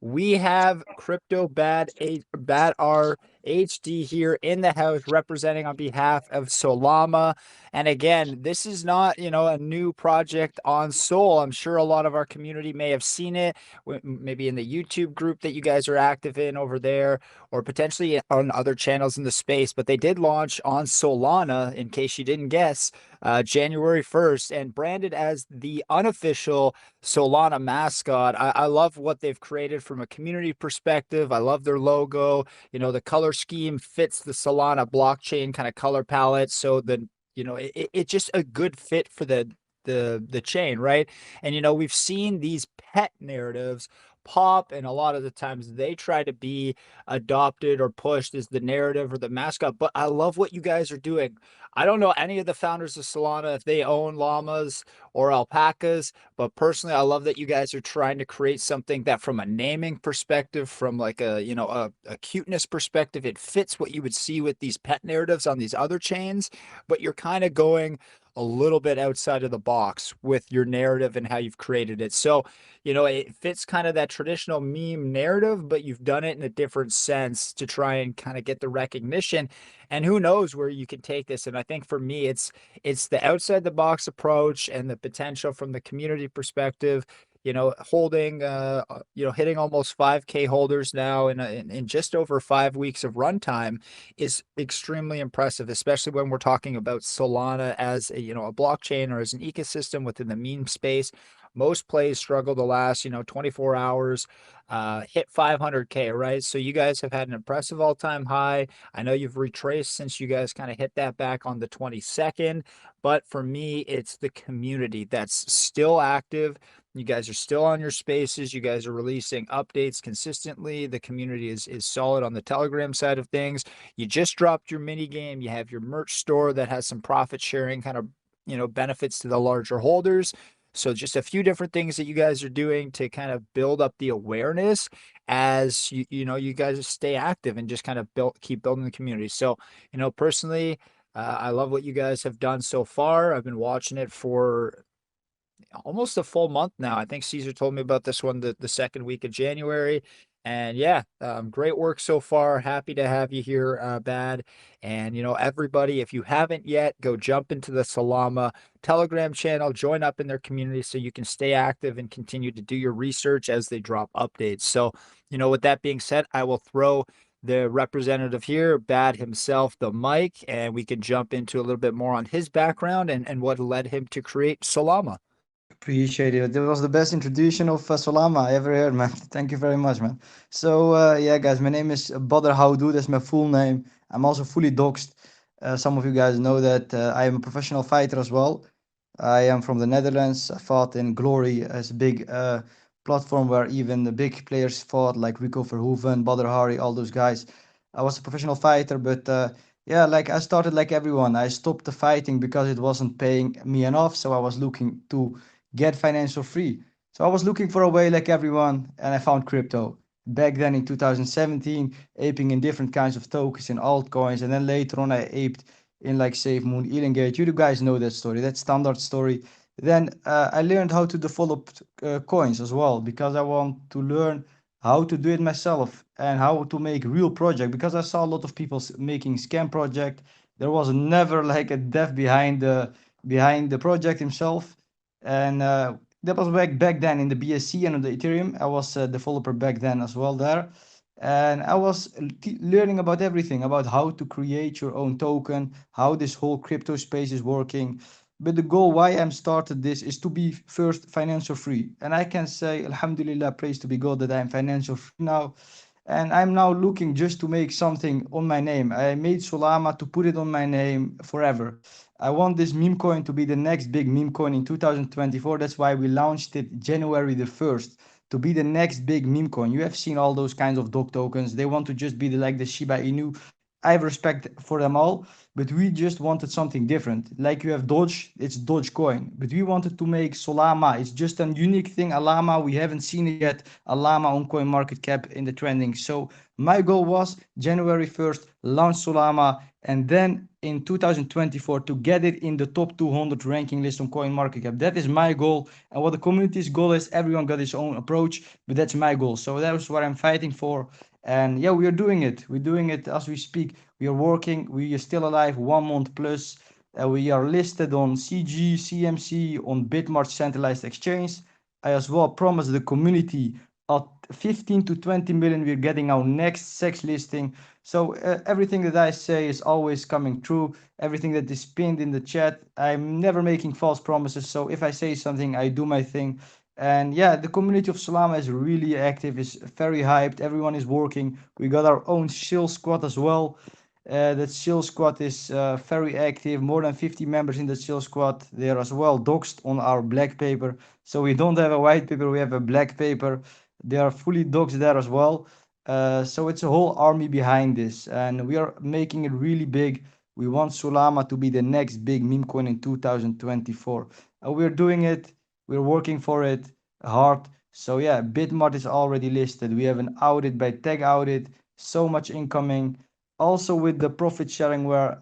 We have Crypto Bad R HD here in the house representing on behalf of Solama. And again, this is not, a new project on Sol. I'm sure a lot of our community may have seen it, maybe in the YouTube group that you guys are active in over there, or potentially on other channels in the space. But they did launch on Solana, in case you didn't guess, January 1st, and branded as the unofficial Solana mascot. I love what they've created from a community perspective. I love their logo. The color scheme fits the Solana blockchain kind of color palette. So it's just a good fit for the chain, right? And we've seen these pet narratives pop, and a lot of the times they try to be adopted or pushed as the narrative or the mascot. But I love what you guys are doing. I don't know any of the founders of Solana if they own llamas or alpacas, but personally, I love that you guys are trying to create something that, from a naming perspective, from like a cuteness perspective, it fits what you would see with these pet narratives on these other chains, but you're kind of going a little bit outside of the box with your narrative and how you've created it. So, it fits kind of that traditional meme narrative, but you've done it in a different sense to try and kind of get the recognition. And who knows where you can take this. And I think for me, it's the outside the box approach and the potential from the community perspective. Holding, hitting almost 5K holders now in just over 5 weeks of runtime is extremely impressive, especially when we're talking about Solana as a blockchain or as an ecosystem within the meme space. Most plays struggle the last 24 hours, hit 500K, right? So you guys have had an impressive all-time high. I know you've retraced since you guys kind of hit that back on the 22nd, but for me, it's the community that's still active. You guys are still on your spaces. You guys are releasing updates consistently. The community is solid on the Telegram side of things. You just dropped your mini game. You have your merch store that has some profit sharing kind of benefits to the larger holders. So just a few different things that you guys are doing to kind of build up the awareness as you guys stay active and just kind of keep building the community. So, personally, I love what you guys have done so far. I've been watching it for almost a full month now. I think Caesar told me about this one the second week of January. And yeah, great work so far. Happy to have you here, Bad. And, everybody, if you haven't yet, go jump into the Solama Telegram channel, join up in their community so you can stay active and continue to do your research as they drop updates. So, with that being said, I will throw the representative here, Bad himself, the mic, and we can jump into a little bit more on his background and what led him to create Solama. Appreciate it. That was the best introduction of Solama I ever heard, man. Thank you very much, man. So, yeah, guys, my name is Badr Houdoud. That's my full name. I'm also fully doxed. Some of you guys know that I am a professional fighter as well. I am from the Netherlands. I fought in Glory as a big platform where even the big players fought, like Rico Verhoeven, Badr Hari, all those guys. I was a professional fighter, but yeah, like I started like everyone. I stopped the fighting because it wasn't paying me enough. So I was looking to get financial free. So I was looking for a way like everyone, and I found crypto. Back then in 2017, aping in different kinds of tokens and altcoins, and then later on I aped in like SafeMoon, Elongate. You guys know that story, that standard story. Then I learned how to develop coins as well because I want to learn how to do it myself and how to make real project because I saw a lot of people making scam project. There was never like a dev behind the project himself, and that was back then in the BSC and on the Ethereum. I was a developer back then as well there, and I was learning about everything about how to create your own token, how this whole crypto space is working. But the goal why I'm started this is to be first financial free, and I can say Alhamdulillah, praise to be God that I'm financial free now. And I'm now looking just to make something on my name. I made Solama to put it on my name forever. I want this meme coin to be the next big meme coin in 2024. That's why we launched it January the 1st to be the next big meme coin. You have seen all those kinds of dog tokens. They want to just be like the Shiba Inu. I have respect for them all, but we just wanted something different. Like you have Doge, it's Dogecoin, but we wanted to make Solama. It's just a unique thing, a llama. We haven't seen it yet, a llama on Coin Market Cap in the trending. So my goal was January 1st, launch Solama, and then in 2024 to get it in the top 200 ranking list on Coin Market Cap. That is my goal, and what the community's goal is. Everyone got his own approach, but that's my goal. So that is what I'm fighting for. And yeah, we are doing it. We're doing it as we speak. We are working. We are still alive 1 month plus. We are listed on CG, CMC, on Bitmarch centralized exchange. I as well promised the community at 15 to 20 million we're getting our next sex listing. So everything that I say is always coming true. Everything that is pinned in the chat, I'm never making false promises. So if I say something, I do my thing. And yeah, the community of Solama is really active, is very hyped. Everyone is working. We got our own shill squad as well. That shill squad is very active. More than 50 members in the shill squad. They are as well doxed on our black paper. So we don't have a white paper, we have a black paper. They are fully doxed there as well. So it's a whole army behind this, and we are making it really big. We want Solama to be the next big meme coin in 2024. We're doing it. We're working for it hard. So yeah, Bitmart is already listed. We have an audit by tag audit. So much incoming. Also with the profit sharing where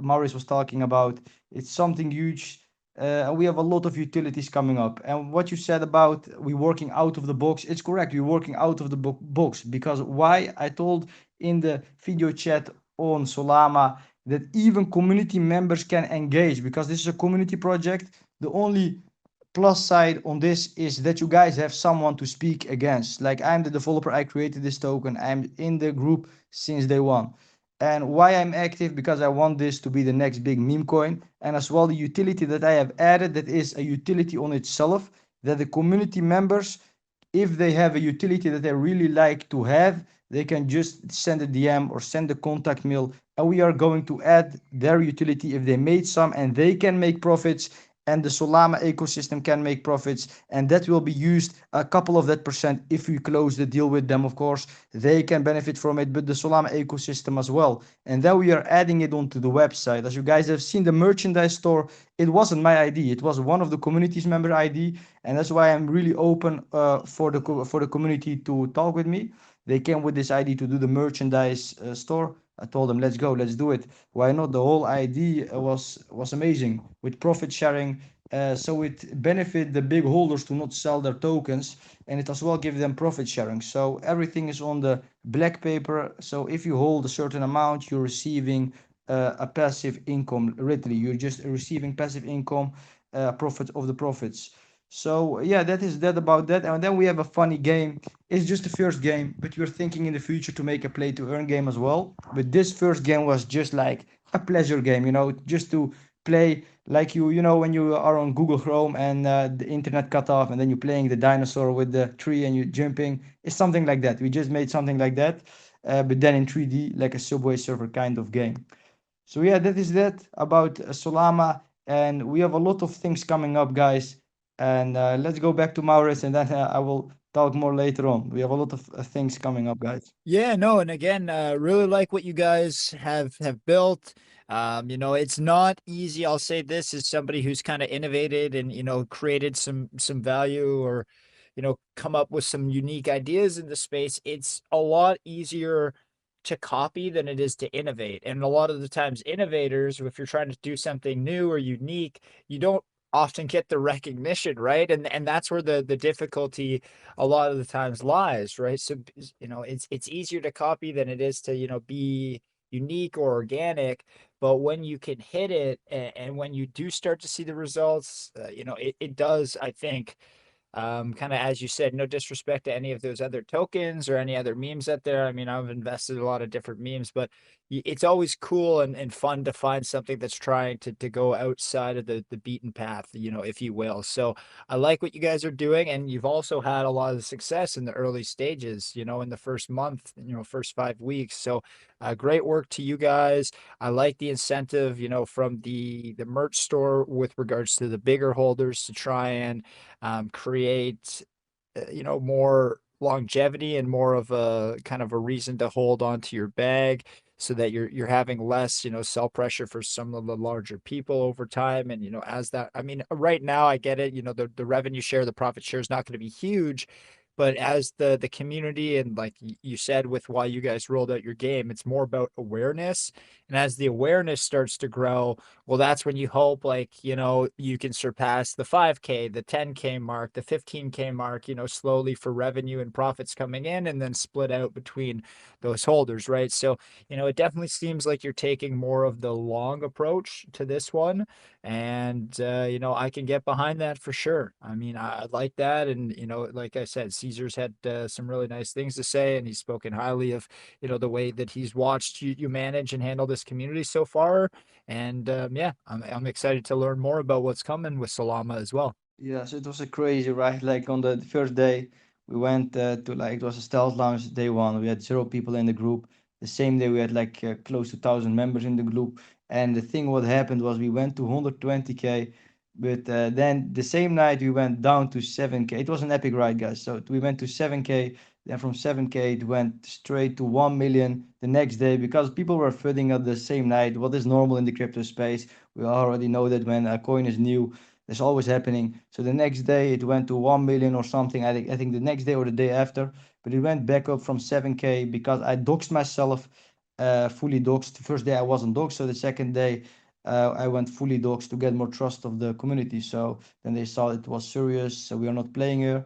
Maurice was talking about, it's something huge. We have a lot of utilities coming up. And what you said about we working out of the box, it's correct. We're working out of the box because why? I told in the video chat on Solama that even community members can engage because this is a community project. The only plus side on this is that you guys have someone to speak against. Like I'm the developer, I created this token, I'm in the group since day one. And why I'm active, because I want this to be the next big meme coin. And as well the utility that I have added, that is a utility on itself, that the community members, if they have a utility that they really like to have, they can just send a DM or send a contact mail, and we are going to add their utility if they made some, and they can make profits, and the Solana ecosystem can make profits, and that will be used a couple of that percent if we close the deal with them. Of course, they can benefit from it, but the Solana ecosystem as well. And then we are adding it onto the website. As you guys have seen, the merchandise store, it wasn't my ID, it was one of the community's member ID, and that's why I'm really open for the community to talk with me. They came with this ID to do the merchandise store. I told them, let's go, let's do it. Why not? The whole idea was amazing with profit sharing. So it benefit the big holders to not sell their tokens, and it as well give them profit sharing. So everything is on the black paper. So if you hold a certain amount, you're receiving a passive income. Literally, you're just receiving passive income, profit of the profits. So yeah, that is that about that. And then we have a funny game. It's just the first game, but we're thinking in the future to make a play to earn game as well. But this first game was just like a pleasure game, just to play like when you are on Google Chrome and the internet cut off, and then you're playing the dinosaur with the tree and you're jumping. It's something like that. We just made something like that, but then in 3D, like a Subway Surfer kind of game. So yeah, that is that about Solama, and we have a lot of things coming up, guys. And let's go back to Maurice, and then I will talk more later on. We have a lot of things coming up, guys. Yeah, no, and again, really like what you guys have built. It's not easy. I'll say this as somebody who's kind of innovated and created some value, or come up with some unique ideas in the space. It's a lot easier to copy than it is to innovate. And a lot of the times innovators, if you're trying to do something new or unique, you don't often get the recognition, right? And that's where the difficulty a lot of the times lies, right? So it's easier to copy than it is to be unique or organic. But when you can hit it, and when you do start to see the results, it does, I think, kind of, as you said, no disrespect to any of those other tokens or any other memes out there. I mean, I've invested a lot of different memes, but it's always cool and fun to find something that's trying to go outside of the beaten path, if you will. So I like what you guys are doing, and you've also had a lot of success in the early stages, in the first month, first 5 weeks. So great work to you guys. I like the incentive, from the merch store with regards to the bigger holders to try and create more longevity and more of a kind of a reason to hold on to your bag so that you're having less, sell pressure for some of the larger people over time. And, as that, I mean, right now I get it, the revenue share, the profit share is not going to be huge, but as the community and like you said with why you guys rolled out your game, it's more about awareness. And as the awareness starts to grow, well, that's when you hope like, you can surpass the 5K, the 10K mark, the 15K mark, slowly for revenue and profits coming in and then split out between those holders, right? So, it definitely seems like you're taking more of the long approach to this one. And, I can get behind that for sure. I mean, I like that. And, like I said, Caesar's had some really nice things to say, and he's spoken highly of, the way that he's watched you manage and handle this community so far. And yeah, I'm excited to learn more about what's coming with Solama as well. Yes, it was a crazy, right? Like on the first day, we went to like it was a stealth launch day one. We had 0 people in the group. The same day, we had like close to 1,000 members in the group. And the thing what happened was we went to 120K, but then the same night we went down to 7K. It was an epic ride, guys. So we went to 7K. Then from 7K it went straight to 1 million the next day because people were flooding up the same night. What is normal in the crypto space? We already know that when a coin is new, that's always happening. So the next day it went to 1 million or something. I think the next day or the day after, but it went back up from 7K because I doxed myself, fully doxed. The first day I wasn't doxed, so the second day I went fully doxed to get more trust of the community. So then they saw it was serious. So we are not playing here.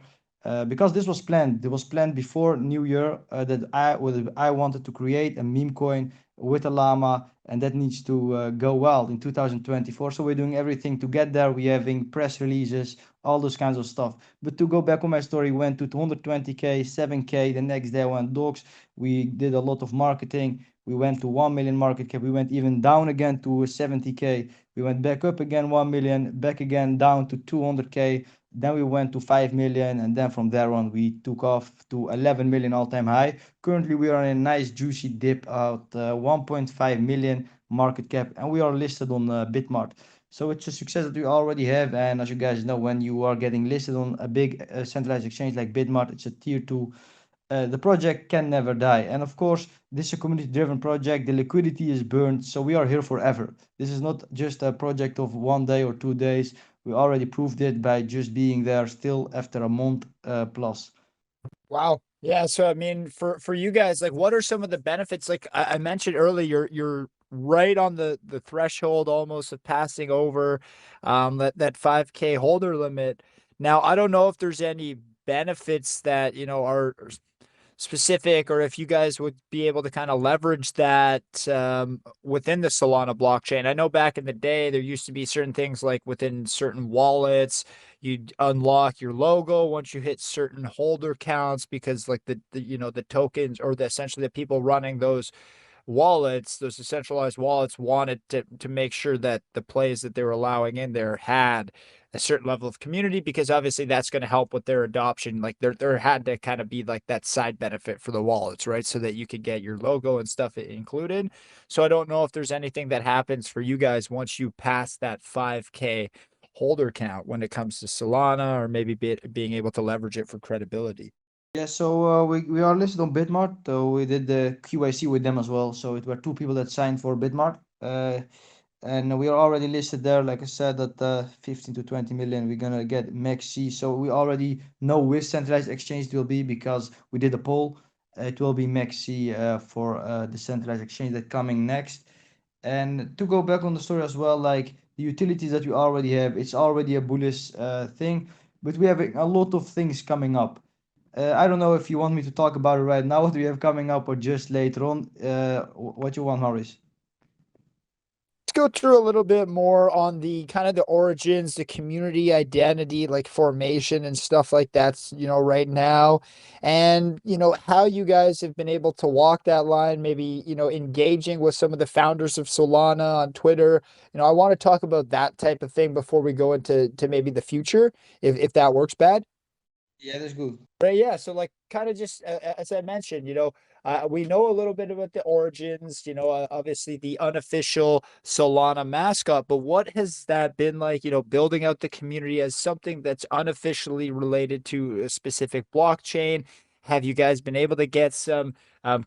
Because this was planned. It was planned before New Year that I wanted to create a meme coin with a llama, and that needs to go well in 2024. So we're doing everything to get there. We're having press releases, all those kinds of stuff. But to go back on my story, went to 220K, 7K. The next day I went dogs. We did a lot of marketing. We went to 1 million market cap. We went even down again to 70K. We went back up again 1 million, back again down to 200K. Then we went to 5 million, and then from there on we took off to 11 million all-time high. Currently we are in a nice juicy dip at 1.5 million market cap, and we are listed on Bitmart. So it's a success that we already have. And as you guys know, when you are getting listed on a big centralized exchange like Bitmart, it's a tier 2. The project can never die. And of course, this is a community driven project. The liquidity is burned, so we are here forever. This is not just a project of 1 day or 2 days. We already proved it by just being there still after a month plus. Wow. Yeah. So I mean, for you guys, like, what are some of the benefits? Like I mentioned earlier, you're right on the threshold almost of passing over that 5K holder limit. Now, I don't know if there's any benefits that, are specific, or if you guys would be able to kind of leverage that within the Solana blockchain. I know back in the day, there used to be certain things like within certain wallets, you'd unlock your logo once you hit certain holder counts because like the tokens or essentially the people running those wallets, those decentralized wallets wanted to make sure that the plays that they were allowing in there had a certain level of community because obviously that's going to help with their adoption. Like there had to kind of be like that side benefit for the wallets, right? So that you could get your logo and stuff included. So I don't know if there's anything that happens for you guys once you pass that 5K holder count when it comes to Solana or maybe being able to leverage it for credibility. Yeah, so we are listed on Bitmart. So we did the QIC with them as well. So it were 2 people that signed for Bitmart. And we are already listed there, like I said, at 15 to 20 million. We're gonna get max C. So we already know which centralized exchange it will be because we did a poll. It will be max C for the centralized exchange that coming next. And to go back on the story as well, like the utilities that we already have, it's already a bullish thing, but we have a lot of things coming up. I don't know if you want me to talk about it right now, what we have coming up, or just later on. What you want, Maurice? Let's go through a little bit more on the kind of the origins, the community identity, like formation and stuff like that's, right now. And, how you guys have been able to walk that line, maybe, engaging with some of the founders of Solana on Twitter. I want to talk about that type of thing before we go into maybe the future, if that works bad. Yeah, that's good. But yeah, so like kind of just as I mentioned, we know a little bit about the origins, obviously the unofficial Solana mascot, but what has that been like, building out the community as something that's unofficially related to a specific blockchain? have you guys been able to get some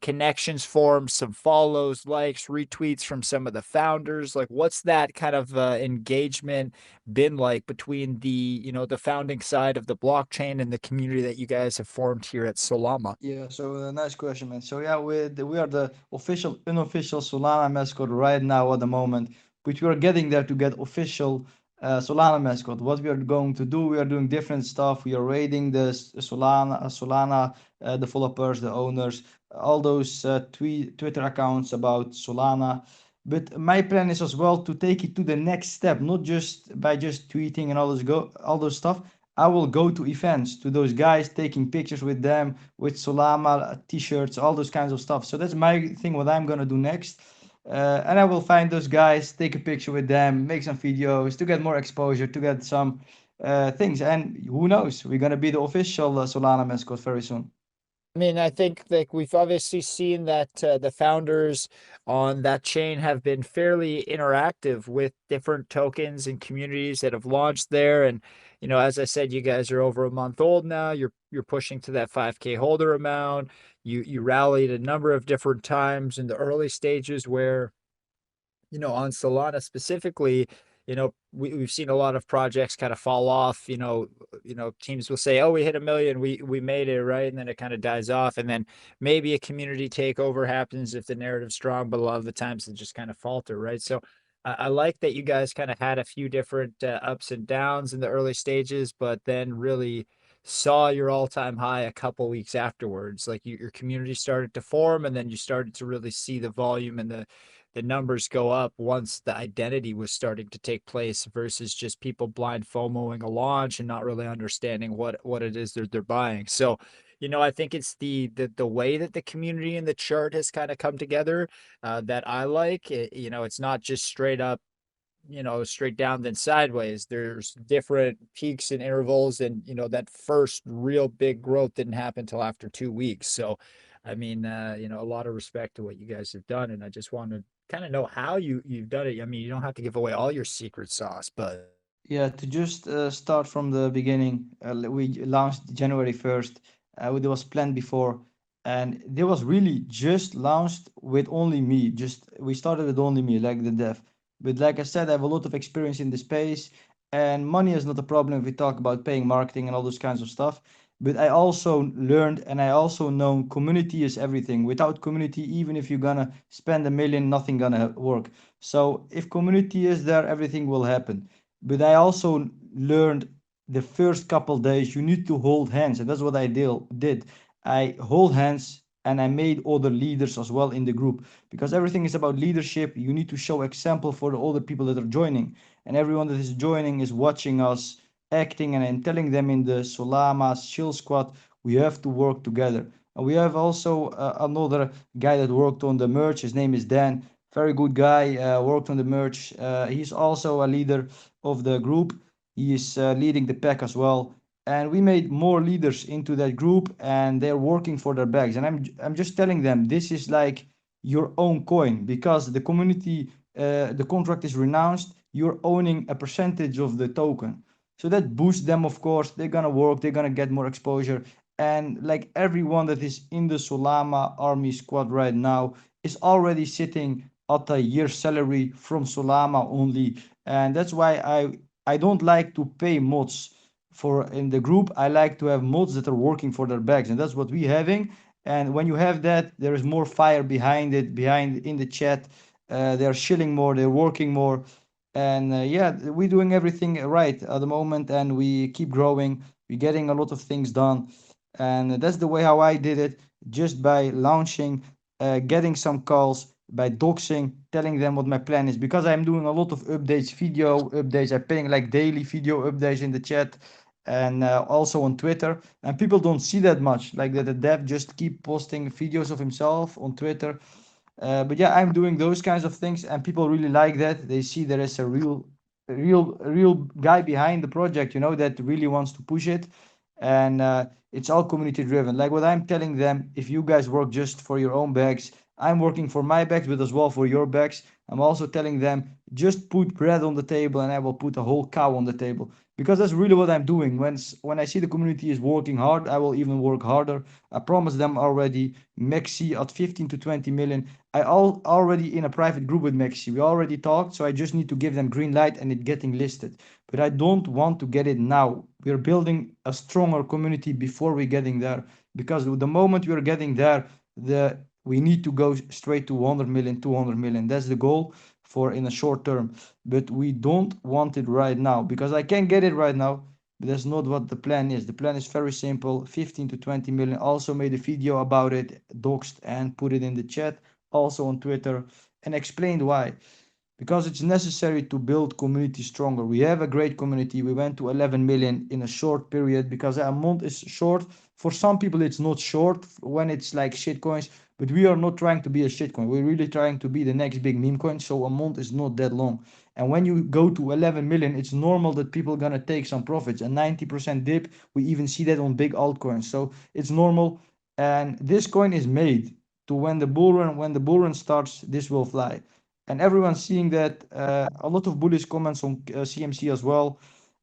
connections formed, some follows, likes, retweets from some of the founders? Like, what's that kind of engagement been like between the founding side of the blockchain and the community that you guys have formed here at Solama? Yeah, so nice question, man. So yeah, we are the official, unofficial Solana mascot right now at the moment, which we are getting there to get official Solana mascot. What we are going to do, we are doing different stuff. We are raiding the Solana developers, the owners, all those Twitter accounts about Solana. But my plan is as well to take it to the next step, not just by just tweeting and all those stuff. I will go to events, to those guys, taking pictures with them, with Solama t-shirts, all those kinds of stuff. So that's my thing, what I'm gonna do next. And I will find those guys, take a picture with them, make some videos to get more exposure, to get some things. And who knows, we're gonna be the official Solana mascot very soon. I mean, I think like we've obviously seen that the founders on that chain have been fairly interactive with different tokens and communities that have launched there. And as I said, you guys are over a month old now. You're pushing to that 5K holder amount. You rallied a number of different times in the early stages where on Solana specifically, we've seen a lot of projects kind of fall off. Teams will say, "Oh, we hit 1 million, we made it, right?" And then it kind of dies off, and then maybe a community takeover happens if the narrative's strong, but a lot of the times it just kind of falter, right? So I like that you guys kind of had a few different ups and downs in the early stages, but then really saw your all-time high a couple weeks afterwards. Like your community started to form, and then you started to really see the volume and the numbers go up once the identity was starting to take place versus just people blind FOMOing a launch and not really understanding what it is they're buying. So, I think it's the way that the community and the chart has kind of come together that I like. It's not just straight up, straight down then sideways. There's different peaks and intervals, and that first real big growth didn't happen until after 2 weeks. So, I mean, a lot of respect to what you guys have done, and I just want to kind of know how you've done it. I mean, you don't have to give away all your secret sauce, but Yeah, to just start from the beginning, we launched January 1st. It was planned before, and it was really just launched with only me. Just we started with only me, like the dev. But like I said, I have a lot of experience in the space, and money is not a problem if we talk about paying marketing and all those kinds of stuff. But I also learned, and I also know community is everything. Without community, even if you're gonna spend 1 million, nothing gonna work. So if community is there, everything will happen. But I also learned the first couple days you need to hold hands, and that's what I did. I hold hands and I made other leaders as well in the group, because everything is about leadership. You need to show example for the other people that are joining, and everyone that is joining is watching us acting, and I'm telling them in the Solama Chill Squad we have to work together. And we have also another guy that worked on the merch. His name is Dan. Very good guy. Worked on the merch. He's also a leader of the group. He is leading the pack as well. And we made more leaders into that group, and they're working for their bags. And I'm just telling them this is like your own coin, because the community, the contract is renounced. You're owning a percentage of the token, so that boosts them. Of course, they're gonna work. They're gonna get more exposure. And like everyone that is in the Solama Army squad right now is already sitting at a year's salary from Solama only, and that's why I don't like to pay mods for in the group. I like to have mods that are working for their bags, and that's what we having. And when you have that, there is more fire behind it, behind in the chat. They're chilling more, they're working more, and yeah, we're doing everything right at the moment, and we keep growing. We're getting a lot of things done, and that's the way how I did it, just by launching, getting some calls, by doxing, telling them what my plan is, because I'm doing a lot of updates, video updates. I'm putting like daily video updates in the chat, and also on Twitter. And people don't see that much, like that the dev just keep posting videos of himself on Twitter. But yeah, I'm doing those kinds of things, and people really like that. They see there is a real guy behind the project, that really wants to push it, and it's all community driven. Like what I'm telling them, if you guys work just for your own bags, I'm working for my bags, but as well for your bags. I'm also telling them just put bread on the table, and I will put a whole cow on the table, because that's really what I'm doing. When I see the community is working hard, I will even work harder. I promised them already Mexi at 15 to 20 million. Already in a private group with Mexi. We already talked, so I just need to give them green light and it getting listed. But I don't want to get it now. We're building a stronger community before we getting there, because the moment we're getting there, the we need to go straight to 100 million, 200 million. That's the goal for in a short term. But we don't want it right now because I can get it right now. But that's not what the plan is. The plan is very simple: 15 to 20 million. Also made a video about it, doxed and put it in the chat, also on Twitter, and explained why. Because it's necessary to build community stronger. We have a great community. We went to 11 million in a short period because a month is short. For some people, it's not short when it's like shitcoins, but we are not trying to be a shitcoin. We're really trying to be the next big meme coin. So a month is not that long. And when you go to 11 million, it's normal that people are gonna take some profits. A 90% dip, we even see that on big altcoins. So it's normal. And this coin is made to when the bull run starts, this will fly, and everyone's seeing that. A lot of bullish comments on CMC as well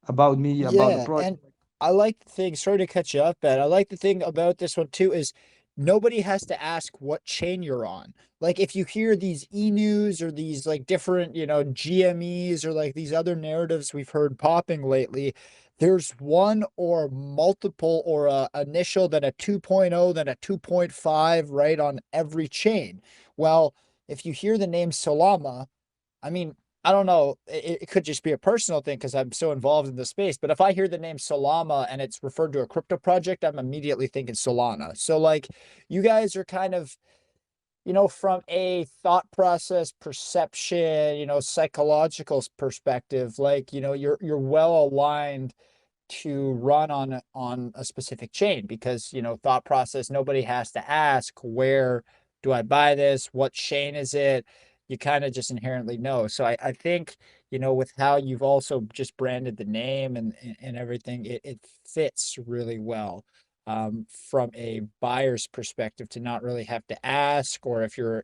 about me, about the Yeah, project. and I like the thing, sorry to cut you off, Ben. I like the thing about this one too is nobody has to ask what chain you're on. Like if you hear these e-news or these like different, GMEs or like these other narratives we've heard popping lately, there's one or multiple or a initial, then a 2.0, then a 2.5, right, on every chain. Well, if you hear the name Solama, I mean, I don't know. It could just be a personal thing because I'm so involved in the space. But if I hear the name Solama and it's referred to a crypto project, I'm immediately thinking Solana. So like you guys are kind of, from a thought process, perception, psychological perspective, like, you're well aligned to run on a specific chain because thought process, nobody has to ask, where do I buy this, what chain is it, you kind of just inherently know. So I think with how you've also just branded the name and everything, it fits really well, from a buyer's perspective, to not really have to ask. Or if you're,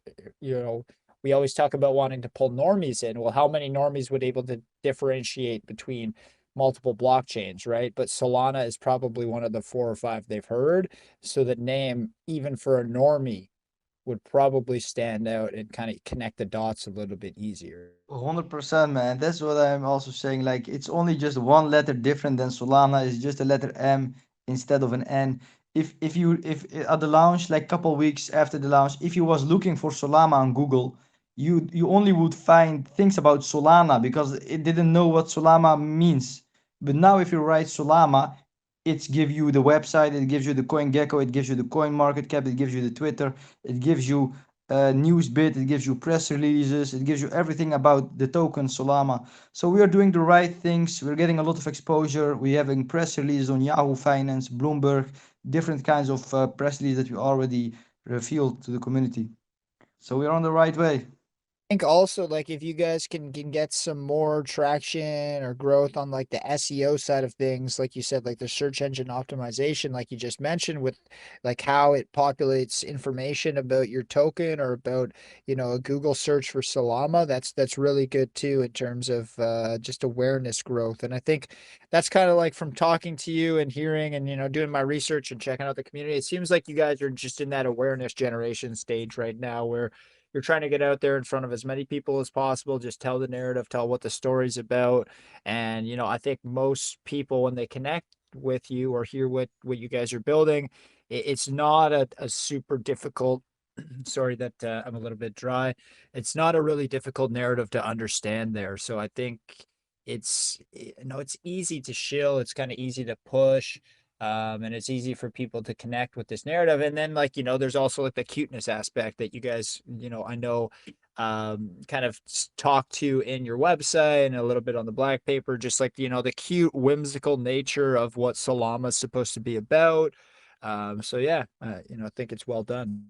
we always talk about wanting to pull normies in. Well, how many normies would able to differentiate between multiple blockchains, right? But Solana is probably one of the 4 or 5 they've heard. So the name, even for a normie, would probably stand out and kind of connect the dots a little bit easier. 100%, man. That's what I'm also saying. Like, it's only just one letter different than Solana. It's just a letter M instead of an N. If at the launch, like couple weeks after the launch, if you was looking for Solana on Google, you only would find things about Solana because it didn't know what Solana means. But now if you write Solana, it gives you the website, it gives you the CoinGecko, it gives you the coin market cap, it gives you the Twitter, it gives you Newsbit, it gives you press releases, it gives you everything about the token Solana. So we are doing the right things. We're getting a lot of exposure. We're having press releases on Yahoo Finance, Bloomberg, different kinds of press releases that we already revealed to the community. So we're on the right way. Think also like if you guys can get some more traction or growth on like the SEO side of things, like you said, like the search engine optimization, like you just mentioned, with like how it populates information about your token or about, a Google search for Solana, that's really good too in terms of just awareness growth. And I think that's kind of like from talking to you and hearing and doing my research and checking out the community, it seems like you guys are just in that awareness generation stage right now where you're trying to get out there in front of as many people as possible, just tell the narrative, tell what the story's about. And, I think most people, when they connect with you or hear what you guys are building, it's not a super difficult, sorry that I'm a little bit dry. It's not a really difficult narrative to understand there. So I think it's easy to shill. It's kind of easy to push. And it's easy for people to connect with this narrative. And then like, there's also like the cuteness aspect that you guys, I know, kind of talk to in your website and a little bit on the black paper, just like, the cute, whimsical nature of what Solana is supposed to be about. So yeah, I think it's well done.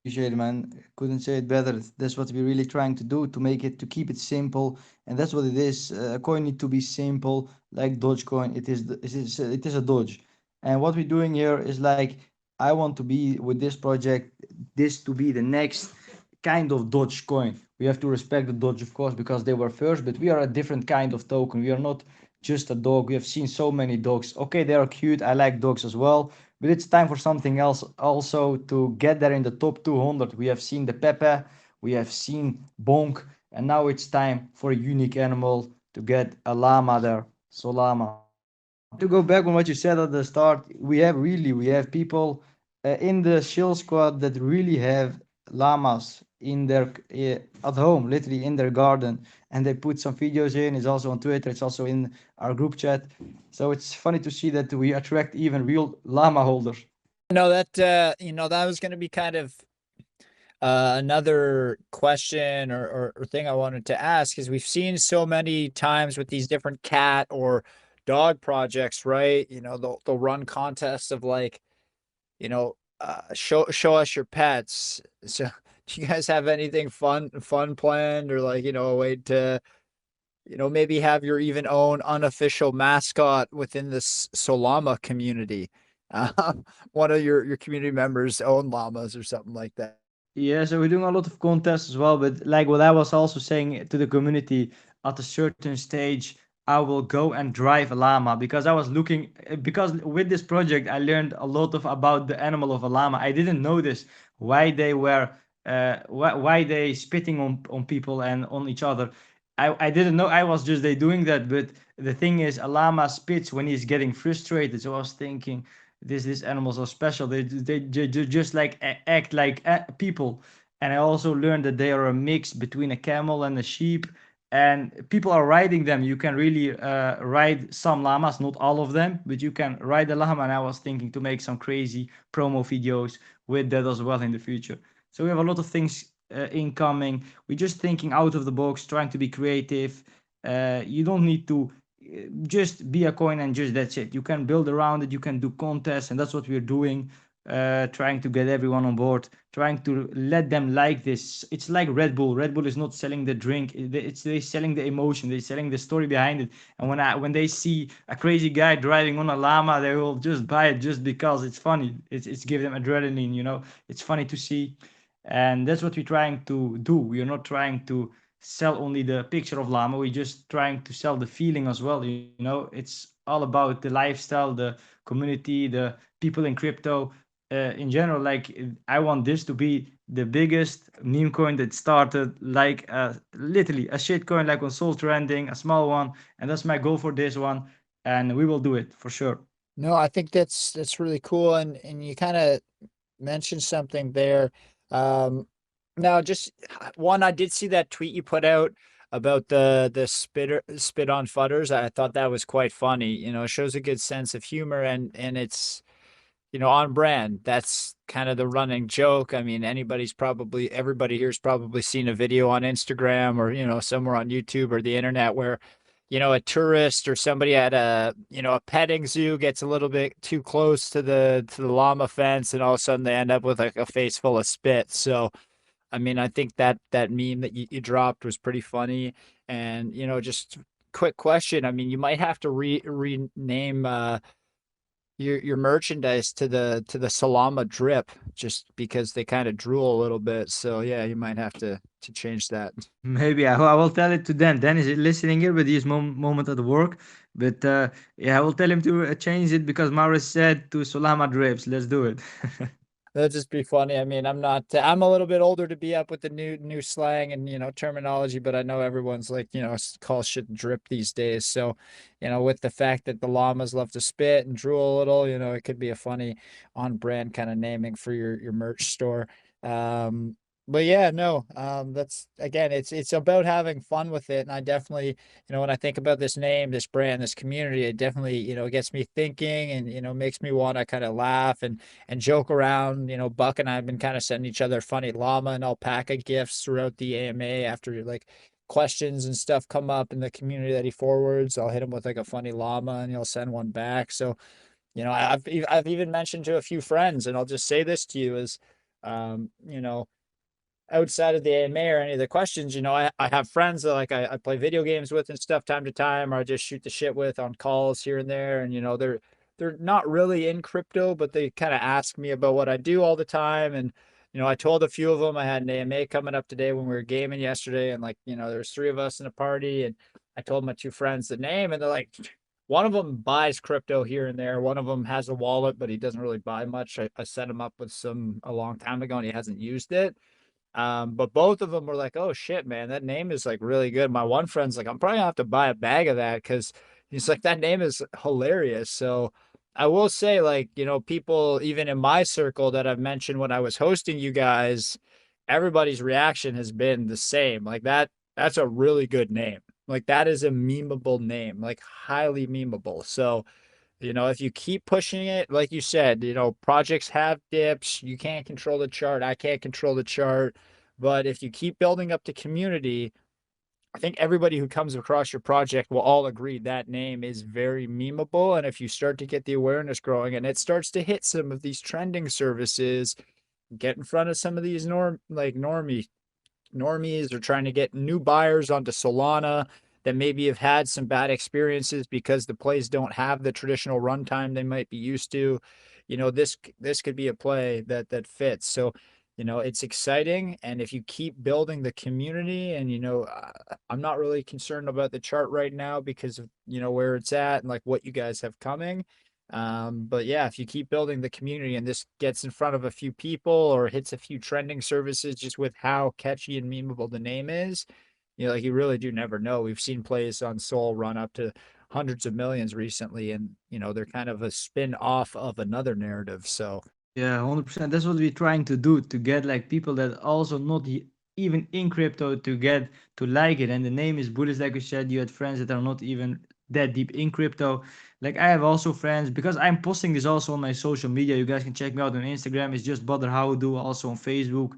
Appreciate it, man. Couldn't say it better. That's what we're really trying to do, to make it, to keep it simple, and that's what it is. A coin need to be simple, like Dogecoin. It is a Doge, and what we're doing here is like, I want to be with this project, this to be the next kind of Dogecoin. We have to respect the Doge, of course, because they were first, but we are a different kind of token. We are not just a dog. We have seen so many dogs. Okay, they are cute. I like dogs as well, but it's time for something else also to get there in the top 200. We have seen the Pepe, we have seen Bonk, and now it's time for a unique animal to get a llama there. Solama. To go back on what you said at the start, we have people in the shield squad that really have llamas in their at home, literally in their garden, and they put some videos in. It's also on Twitter. It's also in our group chat. So it's funny to see that we attract even real llama holders. No, that that was going to be kind of another question or thing I wanted to ask is we've seen so many times with these different cat or dog projects, right? They'll run contests of like, show us your pets. So do you guys have anything fun planned or like, a way to, maybe have your even own unofficial mascot within this Solama community? One of your community members own llamas or something like that. Yeah, so we're doing a lot of contests as well, but like what I was also saying to the community, at a certain stage, I will go and drive a llama because I was looking because with this project I learned a lot of about the animal of a llama. I didn't notice why they were why they spitting on people and on each other. I didn't know I was just they doing that, but the thing is a llama spits when he's getting frustrated. So I was thinking these animals are special. They just like act like people. And I also learned that they are a mix between a camel and a sheep. And people are riding them. You can really ride some llamas, not all of them, but you can ride a llama. And I was thinking to make some crazy promo videos with that as well in the future. So we have a lot of things incoming. We're just thinking out of the box, trying to be creative. You don't need to just be a coin and just that's it. You can build around it. You can do contests, and that's what we're doing. Trying to get everyone on board, trying to let them like this. It's like Red Bull. Red Bull is not selling the drink. It's they selling the emotion. They're selling the story behind it. And when they see a crazy guy driving on a llama, they will just buy it just because it's funny. It's give them adrenaline. It's funny to see, and that's what we're trying to do. We are not trying to sell only the picture of llama. We're just trying to sell the feeling as well. It's all about the lifestyle, the community, the people in crypto in general. Like I want this to be the biggest meme coin that started like literally a shit coin, like on Soul Trending, a small one, and that's my goal for this one, and we will do it for sure. No, I think that's really cool, and you kind of mentioned something there. Now just one, I did see that tweet you put out about the spit on futters. I thought that was quite funny. It shows a good sense of humor and it's on brand. That's kind of the running joke. I mean, everybody here's probably seen a video on Instagram or, somewhere on YouTube or the internet where, a tourist or somebody at a petting zoo gets a little bit too close to the llama fence and all of a sudden they end up with like a face full of spit. So, I mean, I think that meme that you dropped was pretty funny. And, just quick question. I mean, you might have to rename your merchandise to the Solama drip just because they kind of drool a little bit. So yeah, you might have to change that. Maybe I will tell it to Dan. Dan is listening here with his moment at work. But yeah, I will tell him to change it because Maurice said to Solama Drapes. Let's do it. That'd just be funny. I mean, I'm a little bit older to be up with the new slang and terminology, but I know everyone's like, call shit drip these days. So, with the fact that the llamas love to spit and drool a little, it could be a funny on brand kind of naming for your merch store. But yeah, no, that's again, it's about having fun with it. And I definitely, when I think about this name, this brand, this community, it definitely, gets me thinking and, makes me want to kind of laugh and joke around. Buck and I have been kind of sending each other funny llama and alpaca gifts throughout the AMA after like questions and stuff come up in the community that he forwards. I'll hit him with like a funny llama and he'll send one back. So, I've even mentioned to a few friends, and I'll just say this to you is, outside of the AMA or any of the questions, I have friends that like I play video games with and stuff time to time, or I just shoot the shit with on calls here and there. And they're not really in crypto, but they kind of ask me about what I do all the time. And I told a few of them I had an AMA coming up today when we were gaming yesterday, and like, there's three of us in a party, and I told my two friends the name, and they're like, one of them buys crypto here and there. One of them has a wallet, but he doesn't really buy much. I set him up with some a long time ago, and he hasn't used it. But both of them were like, "Oh shit, man, that name is like really good." My one friend's like, "I'm probably gonna have to buy a bag of that," because he's like, "That name is hilarious." So I will say, like, people even in my circle that I've mentioned when I was hosting you guys, everybody's reaction has been the same. Like that's a really good name. Like that is a memeable name, like highly memeable. So if you keep pushing it, like you said, projects have dips. You can't control the chart. I can't control the chart. But if you keep building up the community, I think everybody who comes across your project will all agree that name is very memeable. And if you start to get the awareness growing and it starts to hit some of these trending services, get in front of some of these normies are trying to get new buyers onto Solana that maybe have had some bad experiences because the plays don't have the traditional runtime they might be used to. This could be a play that fits. So, it's exciting, and if you keep building the community, and I'm not really concerned about the chart right now because of where it's at and like what you guys have coming. But yeah, if you keep building the community and this gets in front of a few people or hits a few trending services just with how catchy and memeable the name is, like you really do never know. We've seen plays on Sol run up to hundreds of millions recently, and they're kind of a spin off of another narrative. So Yeah, 100%. That's what we're trying to do, to get like people that also not even in crypto to get to like it. And the name is Buddhist, like you said, you had friends that are not even that deep in crypto. Like I have also friends, because I'm posting this also on my social media. You guys can check me out on Instagram. It's just Badr How Do, also on Facebook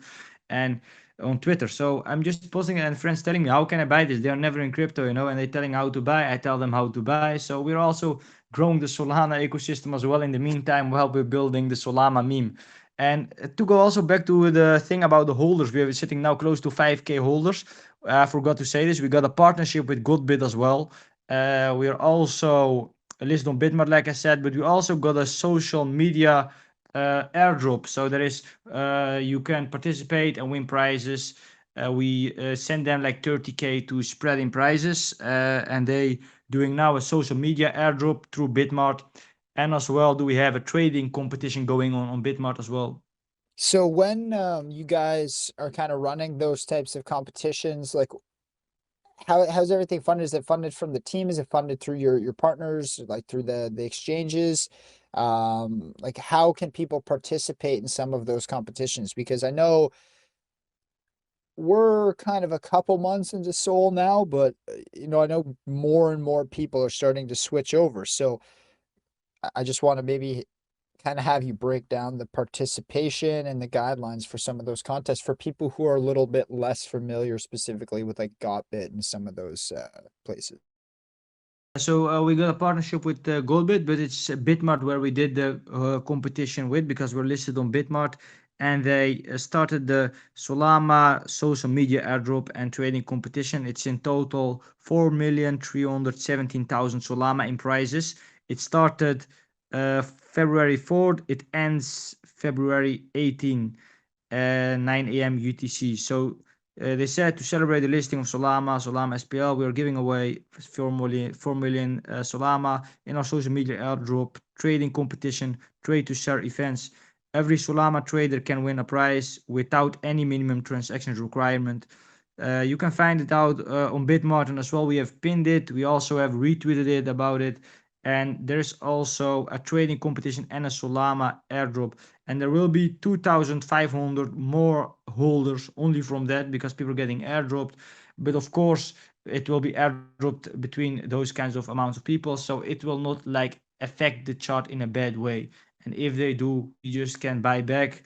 and on Twitter. So I'm just posting it, and friends telling me, how can I buy this? They're never in crypto, and they're telling how to buy. I tell them how to buy. So we're also growing the Solana ecosystem as well in the meantime while we're building the Solana meme. And to go also back to the thing about the holders, we're sitting now close to 5K holders. I forgot to say this. We got a partnership with Godbit as well. We're also listed on Bitmart, like I said, but we also got a social media airdrop. So there is you can participate and win prizes. We send them like 30K to spread in prizes, and they doing now a social media airdrop through Bitmart. And as well, do we have a trading competition going on Bitmart as well? So when you guys are kind of running those types of competitions, like how's everything funded? Is it funded from the team? Is it funded through your partners, like through the exchanges? Like how can people participate in some of those competitions? Because I know we're kind of a couple months into Soul now, but I know more and more people are starting to switch over. So I just want to maybe kind of have you break down the participation and the guidelines for some of those contests for people who are a little bit less familiar specifically with like Gotbit and some of those places. So we got a partnership with Goldbit, but it's Bitmart where we did the competition with, because we're listed on Bitmart, and they started the Solama social media airdrop and trading competition. It's in total 4,317,000 Solama in prizes. It started February 4th. It ends February 18, 9 a.m. UTC. So they said to celebrate the listing of Solama SPL, we are giving away 4 million Solama in our social media airdrop trading competition, trade to share events. Every Solama trader can win a prize without any minimum transactions requirement. You can find it out on Bitmart as well. We have pinned it. We also have retweeted it about it. And there's also a trading competition and a Solama airdrop, and there will be 2,500 more holders only from that, because people are getting airdropped. But of course, it will be airdropped between those kinds of amounts of people, so it will not like affect the chart in a bad way. And if they do, you just can buy back.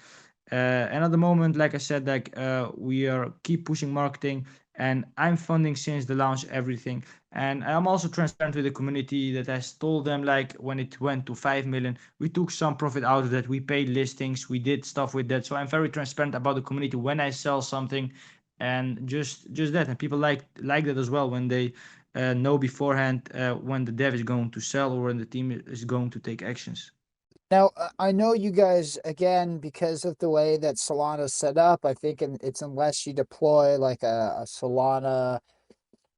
And at the moment, like I said, like we are keep pushing marketing, and I'm funding since the launch everything. And I'm also transparent with the community that I told them, like when it went to 5 million, we took some profit out of that. We paid listings, we did stuff with that. So I'm very transparent about the community when I sell something, and just that. And people like that as well when they know beforehand when the dev is going to sell or when the team is going to take actions. Now, I know you guys, again, because of the way that Solana's set up, I think it's unless you deploy like a Solana,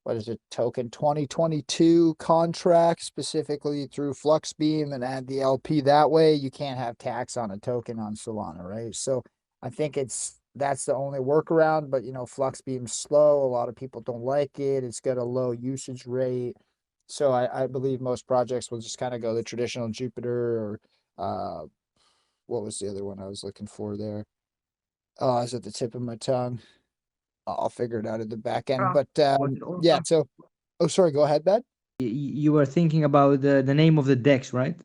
what is it, token 2022 contract specifically through Fluxbeam and add the LP that way, you can't have tax on a token on Solana, right? So I think that's the only workaround, but Fluxbeam's slow. A lot of people don't like it. It's got a low usage rate. So I believe most projects will just kind of go the traditional Jupiter or uh what was the other one I was looking for there? Oh, it's at the tip of my tongue. I'll figure it out at the back end. But Was it yeah, Orca? so oh sorry, go ahead, Ben. You were thinking about the name of the decks, right?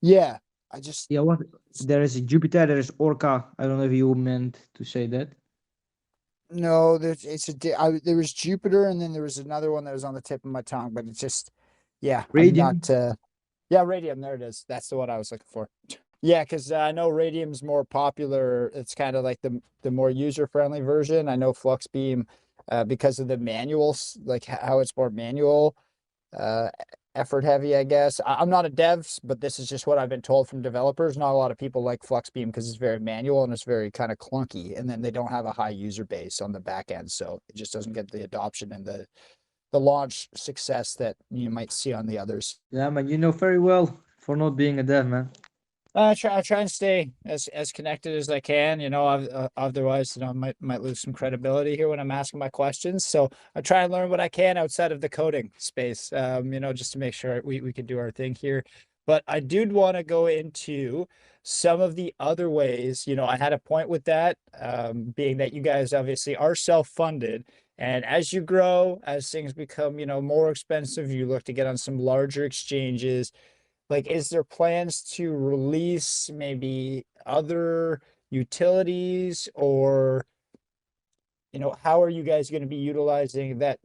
Yeah. I just Yeah, what there is Jupiter, there is Orca. I don't know if you meant to say that. no, there was Jupiter and then there was another one that was on the tip of my tongue, but it's just yeah, I'm Radium. not yeah, Radium, there it is. That's the one I was looking for. Yeah, because I know Radium's more popular. It's kind of like the more user-friendly version. I know Fluxbeam, because of the manuals, like how it's more manual, uh, effort heavy, I guess. I'm not a dev, but this is just what I've been told from developers. Not a lot of people like Fluxbeam because it's very manual and it's very kind of clunky, and then they don't have a high user base on the back end, so it just doesn't get the adoption and the launch success that you might see on the others. Yeah, man, you know very well for not being a dev, man. I try and stay as connected as I can. Otherwise, I might lose some credibility here when I'm asking my questions. So I try and learn what I can outside of the coding space. Just to make sure we can do our thing here. But I did want to go into some of the other ways. I had a point with that, being that you guys obviously are self-funded. And as you grow, as things become, more expensive, you look to get on some larger exchanges. Like, is there plans to release maybe other utilities, or how are you guys going to be utilizing that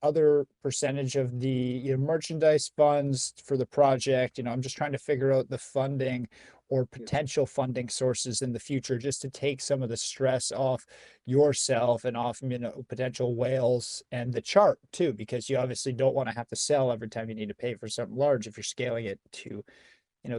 other percentage of the merchandise funds for the project? I'm just trying to figure out the funding or potential funding sources in the future, just to take some of the stress off yourself and off potential whales and the chart too, because you obviously don't want to have to sell every time you need to pay for something large if you're scaling it to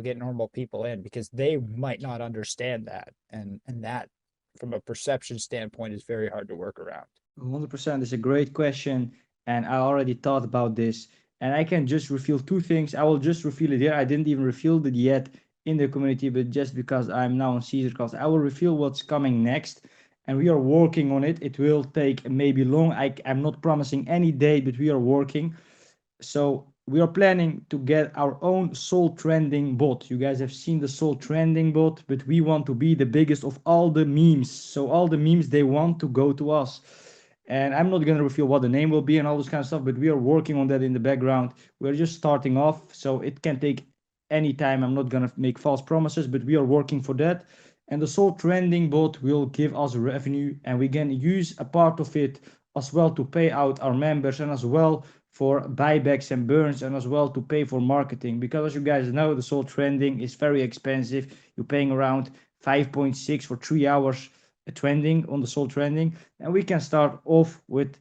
get normal people in, because they might not understand that, and that from a perception standpoint is very hard to work around. 100% is a great question, and I already thought about this. And I can just reveal two things. I will just reveal it here. I didn't even reveal it yet in the community, but just because I'm now on Caesar Cast, I will reveal what's coming next. And we are working on it. It will take maybe long. I'm not promising any date, but we are working. So we are planning to get our own soul trending bot. You guys have seen the soul trending bot, but we want to be the biggest of all the memes. So all the memes, they want to go to us. And I'm not going to reveal what the name will be and all this kind of stuff, but we are working on that in the background. We're just starting off, so it can take any time. I'm not going to make false promises, but we are working for that. And the soul trending bot will give us revenue, and we can use a part of it as well to pay out our members, and as well for buybacks and burns, and as well to pay for marketing, because as you guys know, the soul trending is very expensive. You're paying around 5.6 for 3 hours trending on the soul trending. And we can start off with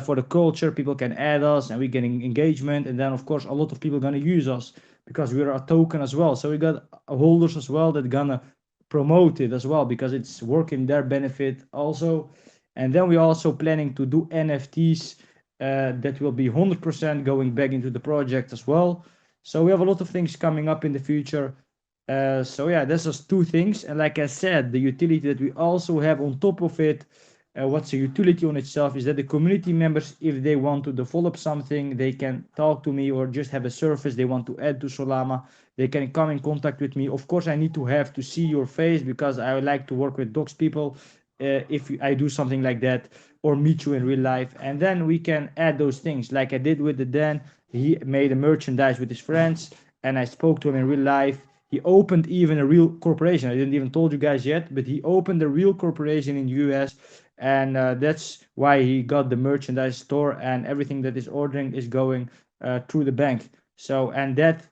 for the culture, people can add us and we get engagement, and then of course a lot of people gonna use us because we're a token as well. So we got holders as well that gonna promote it as well, because it's working their benefit also. And then we're also planning to do NFTs that will be 100% going back into the project as well. So we have a lot of things coming up in the future. So yeah, that's just two things. And like I said, the utility that we also have on top of it, what's a utility on itself, is that the community members, if they want to develop something, they can talk to me, or just have a service they want to add to Solama, they can come in contact with me. Of course, I need to have to see your face, because I would like to work with docs people if I do something like that, or meet you in real life. And then we can add those things like I did with the Dan. He made a merchandise with his friends, and I spoke to him in real life. He opened even a real corporation. I didn't even told you guys yet, but he opened a real corporation in the US, and that's why he got the merchandise store, and everything that is ordering is going through the bank. So, and that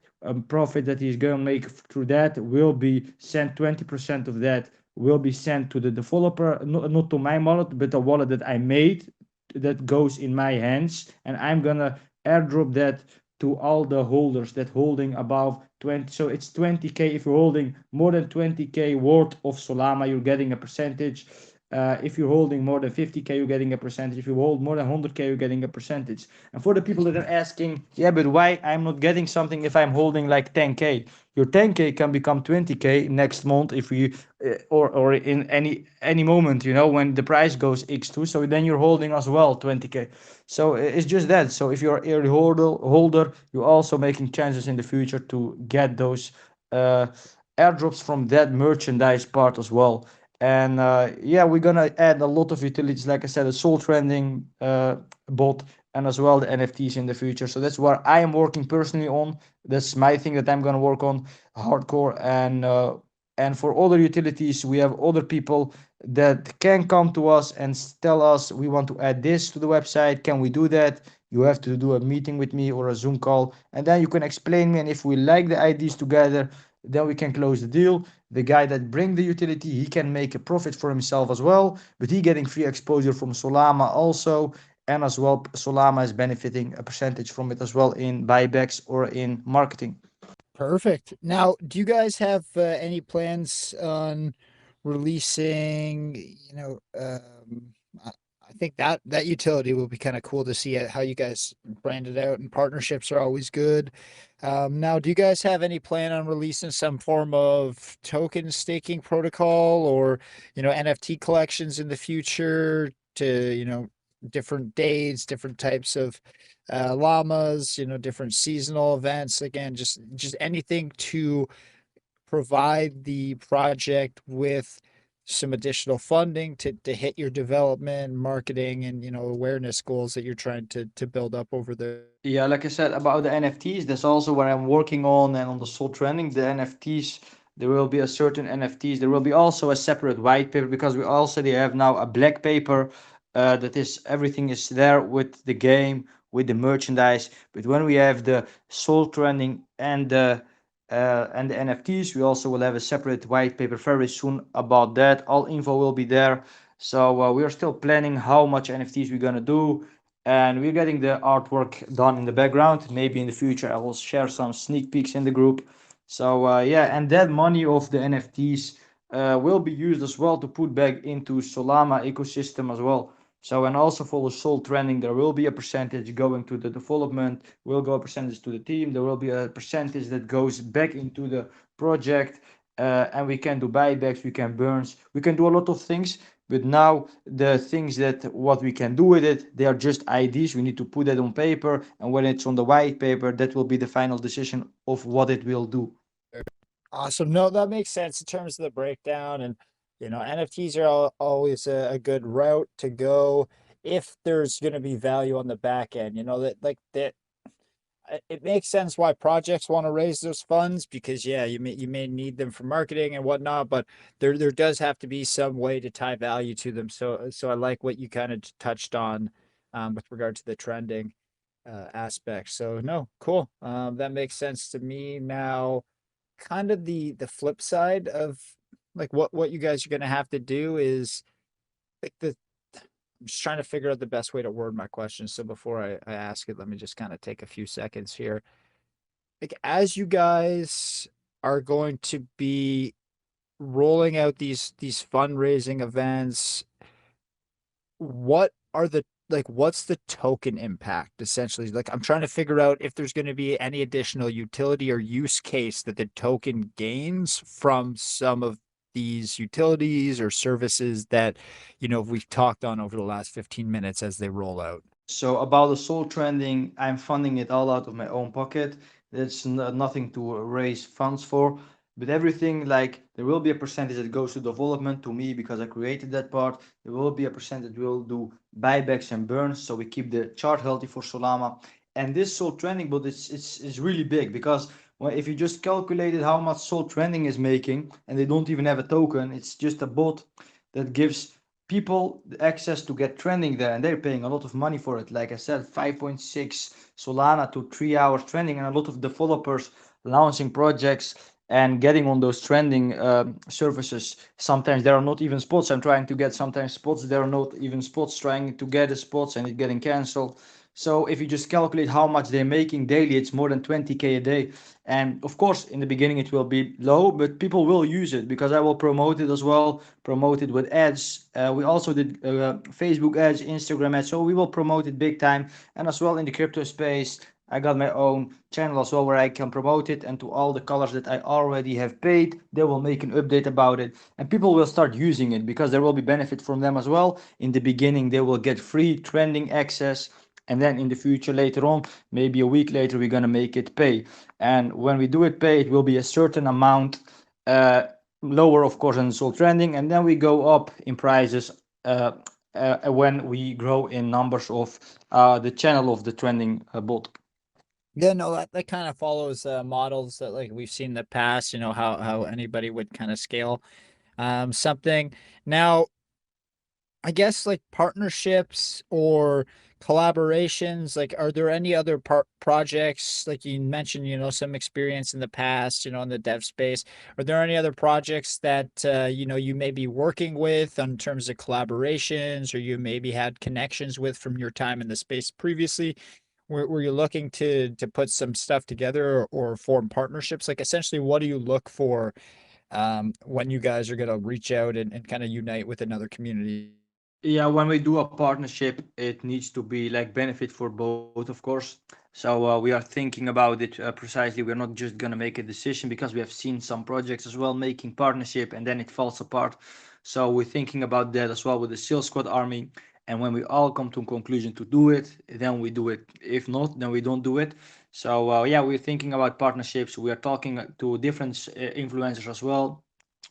profit that he's going to make through that will be sent, 20% of that will be sent to the developer, not to my wallet, but a wallet that I made that goes in my hands, and I'm gonna airdrop that to all the holders that holding above 20. So it's 20k. If you're holding more than 20k worth of Solama, you're getting a percentage. If you're holding more than 50k, you're getting a percentage. If you hold more than 100k, you're getting a percentage. And for the people that are asking, yeah, but why I'm not getting something if I'm holding like 10k? Your 10k can become 20k next month if you or in any moment, you know, when the price goes x2. So then you're holding as well 20k. So it's just that. So if you're early holder, you're also making chances in the future to get those uh, airdrops from that merchandise part as well. And yeah, we're gonna add a lot of utilities, like I said, a soul trending bot, and as well the NFTs in the future. So that's what I am working personally on. That's my thing that I'm gonna work on hardcore. And for other utilities, we have other people that can come to us and tell us we want to add this to the website. Can we do that? You have to do a meeting with me or a Zoom call, and then you can explain me. And if we like the ideas together, then we can close the deal. The guy that bring the utility, he can make a profit for himself as well, but he getting free exposure from Solama also, and as well Solama is benefiting a percentage from it as well in buybacks or in marketing. Perfect. Now, do you guys have any plans on releasing, I, I think that utility will be kind of cool to see how you guys brand it out, and partnerships are always good. Now, do you guys have any plan on releasing some form of token staking protocol or, NFT collections in the future to, different days, different types of llamas, different seasonal events. Again, just anything to provide the project with some additional funding to hit your development, marketing, and awareness goals that you're trying to build up over there. Yeah, like I said about the NFTs, that's also what I'm working on. And on the soul trending, the NFTs, there will be a certain NFTs. There will be also a separate white paper because we already have now a black paper that is everything is there with the game, with the merchandise. But when we have the soul trending and the NFTs, we also will have a separate white paper very soon about that. All info will be there. So we are still planning how much NFTs we're gonna do, and we're getting the artwork done in the background. Maybe in the future I will share some sneak peeks in the group. So yeah, and that money of the NFTs will be used as well to put back into Solana ecosystem as well. So, and also for the soul trending, there will be a percentage going to the development, will go a percentage to the team, there will be a percentage that goes back into the project, and we can do buybacks, we can burns, we can do a lot of things. But now the things that what we can do with it, they are just ideas. We need to put that on paper, and when it's on the white paper, that will be the final decision of what it will do. Awesome. No, that makes sense in terms of the breakdown. And, NFTs are always a good route to go if there's going to be value on the back end. That like that it makes sense why projects want to raise those funds because yeah, you may need them for marketing and whatnot, but there does have to be some way to tie value to them. So I like what you kind of touched on with regard to the trending aspect. So no, cool. That makes sense to me now. Kind of the flip side of like what you guys are gonna have to do is like I'm just trying to figure out the best way to word my question. So before I ask it, let me just kind of take a few seconds here. Like as you guys are going to be rolling out these fundraising events, what are the like what's the token impact essentially? Like I'm trying to figure out if there's going to be any additional utility or use case that the token gains from some of these utilities or services that we've talked on over the last 15 minutes as they roll out. So about the soul trending, I'm funding it all out of my own pocket. There's nothing to raise funds for. But everything, like there will be a percentage that goes to development to me because I created that part. There will be a percentage we'll do buybacks and burns, so we keep the chart healthy for Solana. And this soul trending, but it's really big because if you just calculated how much soul trending is making, and they don't even have a token, it's just a bot that gives people the access to get trending there, and they're paying a lot of money for it. Like I said, 5.6 Solana to 3 hours trending, and a lot of developers launching projects and getting on those trending services. Sometimes there are not even spots. I'm trying to get sometimes spots. There are not even spots. Trying to get the spots and it getting cancelled. So if you just calculate how much they're making daily, it's more than 20K a day. And of course, in the beginning, it will be low, but people will use it because I will promote it as well, promote it with ads. We also did Facebook ads, Instagram ads. So we will promote it big time. And as well in the crypto space, I got my own channel as well where I can promote it. And to all the colors that I already have paid, they will make an update about it. And people will start using it because there will be benefit from them as well. In the beginning, they will get free trending access. And then in the future, later on, maybe a week later, we're going to make it pay. And when we do it pay, it will be a certain amount, uh, lower, of course, than Soul Trending. And then we go up in prices when we grow in numbers of the channel of the trending bot. Yeah, no, that kind of follows models that like we've seen in the past, how anybody would kind of scale something. Now, I guess like partnerships or collaborations, like are there any other projects like you mentioned, some experience in the past, in the dev space. Are there any other projects that you may be working with in terms of collaborations or you maybe had connections with from your time in the space previously? Were you looking to put some stuff together or form partnerships? Like essentially, what do you look for when you guys are going to reach out and kind of unite with another community? Yeah, when we do a partnership, it needs to be like benefit for both, of course. So we are thinking about it precisely. We're not just gonna make a decision because we have seen some projects as well making partnership and then it falls apart. So we're thinking about that as well with the sales squad army. And when we all come to a conclusion to do it, then we do it. If not, then we don't do it. So yeah, we're thinking about partnerships. We are talking to different influencers as well.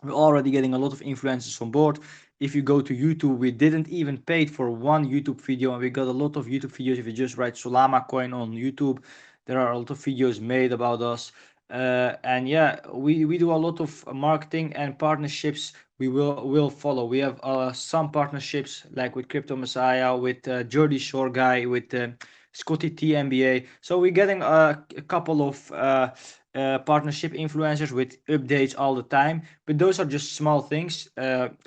We're already getting a lot of influencers on board. If you go to YouTube, we didn't even pay for one YouTube video, and we got a lot of YouTube videos. If you just write Solama coin on YouTube, there are a lot of videos made about us. And yeah, we do a lot of marketing and partnerships. We will follow. We have some partnerships like with Crypto Messiah, with Jersey Shore guy, with Scotty T MBA. So we're getting a couple of partnership influencers with updates all the time, but those are just small things.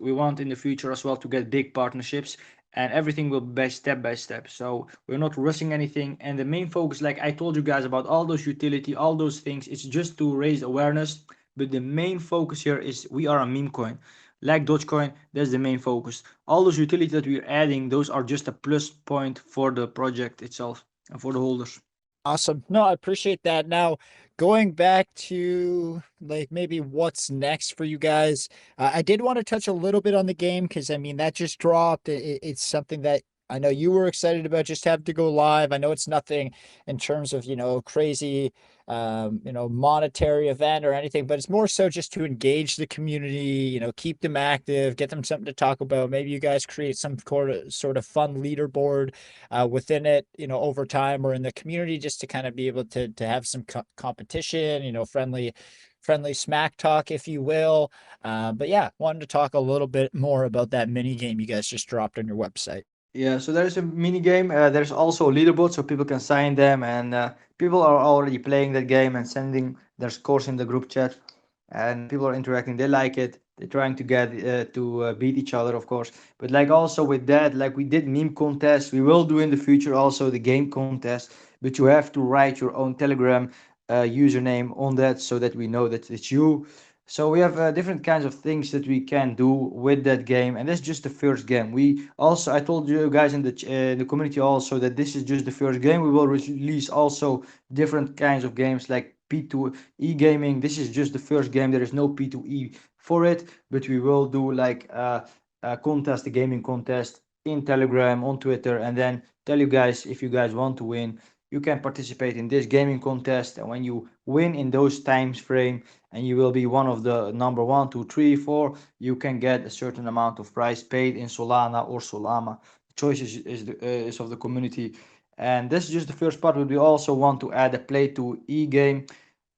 We want in the future as well to get big partnerships, and everything will be step by step. So we're not rushing anything. And the main focus, like I told you guys about all those utility, all those things, it's just to raise awareness. But the main focus here is we are a meme coin. Like Dogecoin, that's the main focus. All those utility that we're adding, those are just a plus point for the project itself and for the holders. Awesome. No, I appreciate that. Now, going back to like maybe what's next for you guys, I did want to touch a little bit on the game because I mean that just dropped. It's something that I know you were excited about just having to go live. I know it's nothing in terms of, crazy, monetary event or anything, but it's more so just to engage the community, keep them active, get them something to talk about. Maybe you guys create some sort of fun leaderboard within it, over time or in the community, just to kind of be able to have some competition, friendly smack talk, if you will. But yeah, wanted to talk a little bit more about that mini game you guys just dropped on your website. Yeah, so there's a mini game. There's also a leaderboard, so people can sign them, and people are already playing that game and sending their scores in the group chat, and people are interacting. They like it. They're trying to get to beat each other, of course. But like also with that, like we did meme contests, we will do in the future also the game contest. But you have to write your own Telegram username on that so that we know that it's you. So we have different kinds of things that we can do with that game, and that's just the first game. We also, I told you guys in the community also that this is just the first game. We will release also different kinds of games like P2E gaming. This is just the first game. There is no P2E for it, but we will do like a contest, a gaming contest in Telegram, on Twitter, and then tell you guys if you guys want to win. You can participate in this gaming contest, and when you win in those times frame and you will be one of the number 1, 2, 3, 4, you can get a certain amount of price paid in Solana or Solama. The choice is of the community. And this is just the first part, but we also want to add a play to e-game.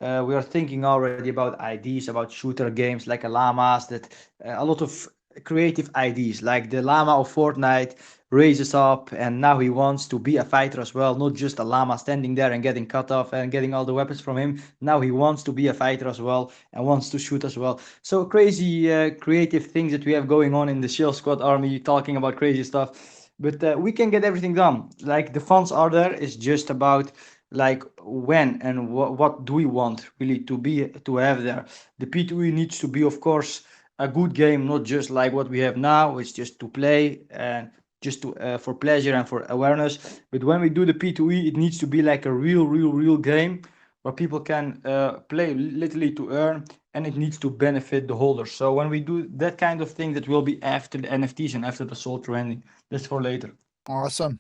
We are thinking already about ideas about shooter games like a llamas, that a lot of creative ideas like the llama of Fortnite raises up and now he wants to be a fighter as well, not just a llama standing there and getting cut off and getting all the weapons from him. Now he wants to be a fighter as well and wants to shoot as well. So crazy creative things that we have going on in the Shield Squad army, talking about crazy stuff. but we can get everything done. Like the funds are there. It's just about like when and what do we want really to have there. The P2E needs to be, of course, a good game, not just like what we have now. It's just to play and just to for pleasure and for awareness. But when we do the P2E, it needs to be like a real game where people can play literally to earn, and it needs to benefit the holders. So when we do that kind of thing, that will be after the NFTs and after the soul trending. That's for later. Awesome.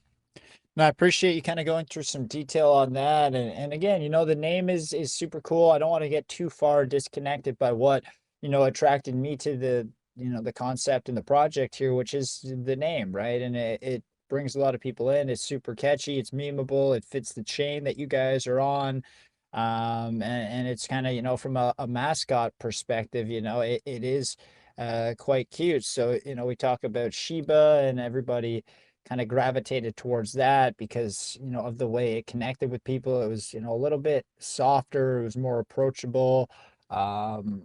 No, I appreciate you kind of going through some detail on that. And again, the name is super cool. I don't want to get too far disconnected by what, attracted me to the concept and the project here, which is the name, right? And it brings a lot of people in. It's super catchy, it's memeable, it fits the chain that you guys are on. And it's kind of, from a mascot perspective, it is quite cute. So, we talk about Shiba and everybody kind of gravitated towards that because of the way it connected with people. It was a little bit softer, it was more approachable. um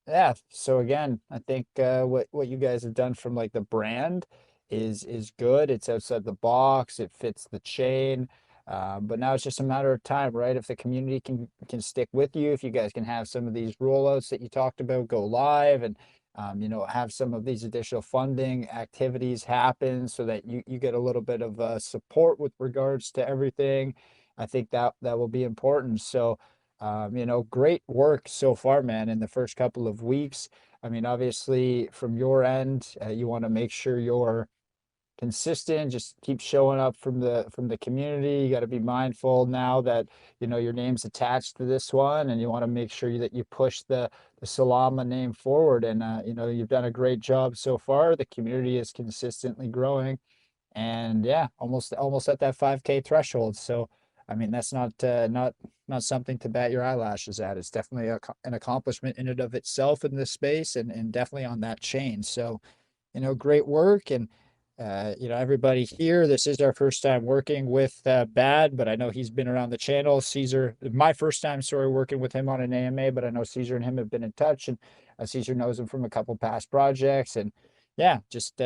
yeah, so again, I think what you guys have done from like the brand is good. It's outside the box, it fits the chain. But now it's just a matter of time, right? If the community can stick with you, if you guys can have some of these rollouts that you talked about go live, and have some of these additional funding activities happen so that you get a little bit of support with regards to everything. I think that will be important. So great work so far, man, in the first couple of weeks. I mean, obviously, from your end, you want to make sure you're consistent, just keep showing up from the community. You got to be mindful now that your name's attached to this one, and you want to make sure that you push the Solama name forward. And you've done a great job so far. The community is consistently growing, and yeah, almost at that 5K threshold. So I mean, that's not something to bat your eyelashes at. It's definitely an accomplishment in and of itself in this space, and definitely on that chain. So great work. And everybody here, this is our first time working with Bad, but I know he's been around the channel. Caesar, my first time, sorry, working with him on an AMA, but I know Caesar and him have been in touch, and Caesar knows him from a couple past projects. And yeah, just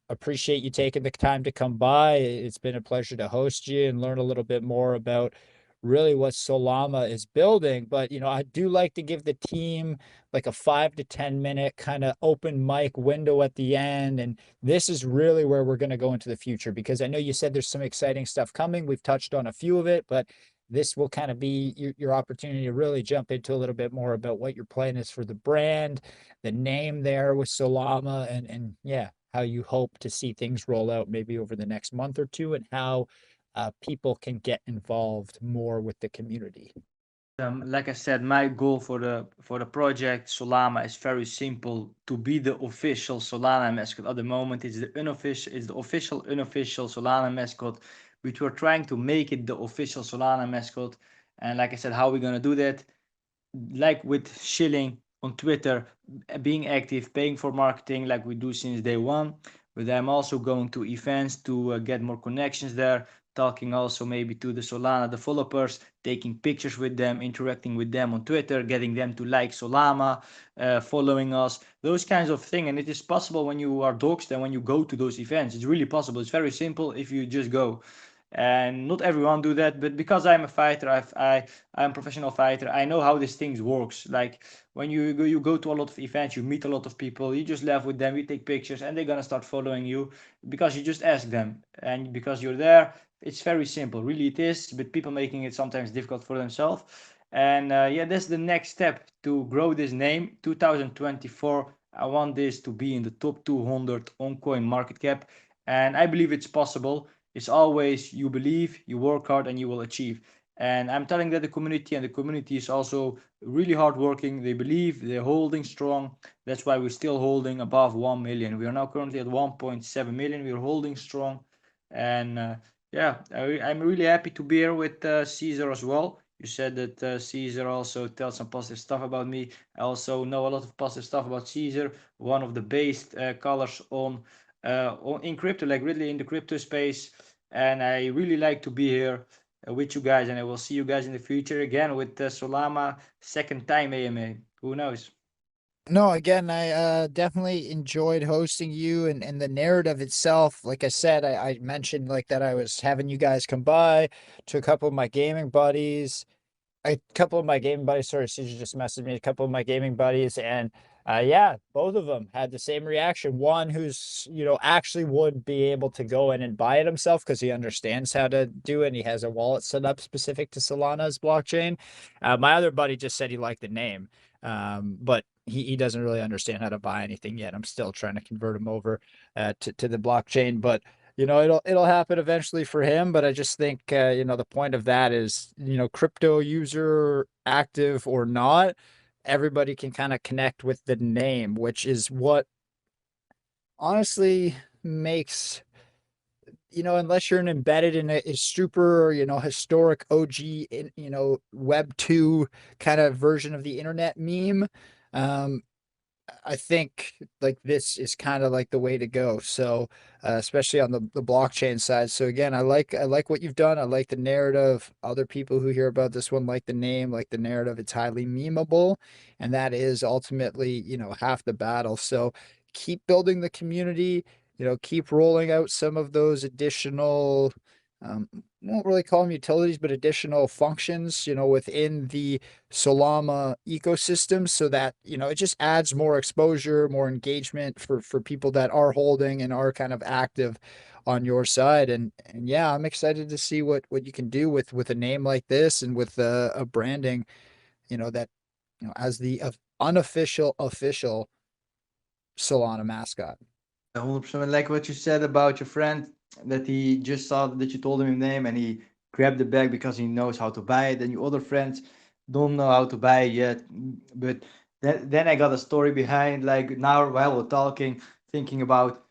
appreciate you taking the time to come by. It's been a pleasure to host you and learn a little bit more about really what Solama is building. But I do like to give the team like a 5 to 10 minute kind of open mic window at the end. And this is really where we're going to go into the future, because I know you said there's some exciting stuff coming. We've touched on a few of it, but this will kind of be your opportunity to really jump into a little bit more about what your plan is for the brand, the name there with Solama, and yeah, how you hope to see things roll out maybe over the next month or two, and how people can get involved more with the community. Like I said, my goal for the project Solama is very simple: to be the official Solana mascot. At the moment, it's the official unofficial Solana mascot, which we're trying to make it the official Solana mascot. And like I said, how are we gonna do that? Like with shilling on Twitter, being active, paying for marketing like we do since day one. But I'm also going to events to get more connections there, talking also maybe to the Solana developers, taking pictures with them, interacting with them on Twitter, getting them to like Solama, following us, those kinds of things. And it is possible when you are doxed and when you go to those events. It's really possible. It's very simple if you just go. And not everyone do that, but because I'm a fighter, I'm a professional fighter, I know how this thing works. Like when you go to a lot of events, you meet a lot of people, you just laugh with them, you take pictures, and they're gonna start following you because you just ask them, and because you're there. It's very simple, really it is, but people making it sometimes difficult for themselves. And yeah, that's the next step to grow this name. 2024, I want this to be in the top 200 on coin market cap, and I believe it's possible. It's always you believe, you work hard, and you will achieve. And I'm telling that the community, and the community is also really hardworking. They believe, they're holding strong. That's why we're still holding above 1 million. We are now currently at 1.7 million. We're holding strong. And yeah, I'm really happy to be here with Caesar as well. You said that Caesar also tells some positive stuff about me. I also know a lot of positive stuff about Caesar, one of the best colors in crypto, like really in the crypto space. And I really like to be here with you guys, and I will see you guys in the future again with Solama second time AMA. Who knows? No, again, I definitely enjoyed hosting you and the narrative itself. Like I said, I mentioned like that I was having you guys come by to a couple of my gaming buddies. A couple of my gaming buddies, sorry, Caesar just messaged me, a couple of my gaming buddies, and yeah, both of them had the same reaction. One who's, actually would be able to go in and buy it himself because he understands how to do it and he has a wallet set up specific to Solana's blockchain. My other buddy just said he liked the name, but he doesn't really understand how to buy anything yet. I'm still trying to convert him over to the blockchain, but it'll happen eventually for him, but I just think the point of that is, crypto user active or not, everybody can kind of connect with the name, which is what honestly makes, unless you're an embedded in a super, historic OG in, web 2 kind of version of the internet meme, um I think like this is kind of like the way to go. So, especially on the blockchain side. So again, I like what you've done. I like the narrative. Other people who hear about this one like the name, like the narrative. It's highly memeable, and that is ultimately, half the battle. So keep building the community. Keep rolling out some of those additional, um, won't really call them utilities, but additional functions, within the Solama ecosystem so that, it just adds more exposure, more engagement for people that are holding and are kind of active on your side. And yeah, I'm excited to see what you can do with a name like this and with a branding, that, as the unofficial official Solana mascot. 100%. Like what you said about your friend, that he just saw that you told him his name and he grabbed the bag because he knows how to buy it, and your other friends don't know how to buy it yet. But then I got a story behind, like now while we're talking, thinking about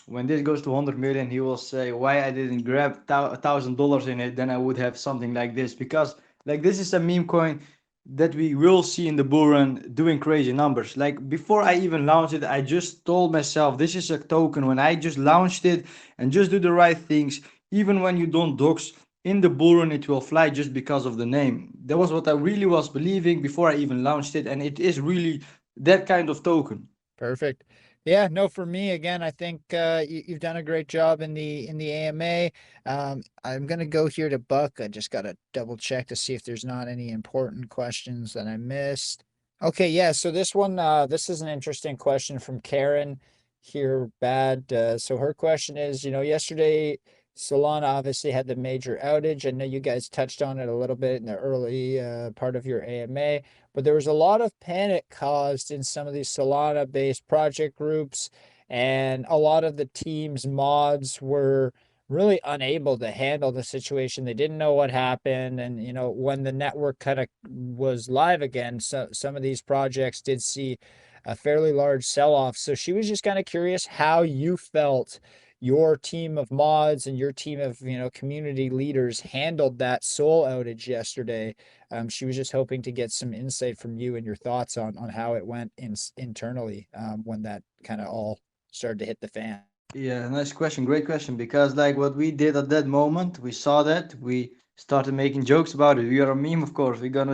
when this goes to 100 million, he will say, why I didn't grab $1,000 in it, then I would have something like this. Because like this is a meme coin that we will see in the bull run doing crazy numbers. Like before I even launched it, I just told myself this is a token. When I just launched it and just do the right things, even when you don't dox in the bull run, it will fly just because of the name. That was what I really was believing before I even launched it, and it is really that kind of token. Perfect. Yeah, no, for me again, I think you've done a great job in the AMA. I'm gonna go here to Buck. I just gotta double check to see if there's not any important questions that I missed. Okay, yeah. So this is an interesting question from Karen here. Bad. So her question is, yesterday Solana obviously had the major outage. I know you guys touched on it a little bit in the early part of your AMA. But there was a lot of panic caused in some of these Solana-based project groups, and a lot of the team's mods were really unable to handle the situation. They didn't know what happened, and when the network kind of was live again, so some of these projects did see a fairly large sell-off. So she was just kind of curious how you felt your team of mods and your team of community leaders handled that Sol outage yesterday. She was just hoping to get some insight from you and your thoughts on how it went internally when that kind of all started to hit the fan. Yeah, nice question. Great question. Because like what we did at that moment, we saw that we started making jokes about it. We are a meme, of course. We go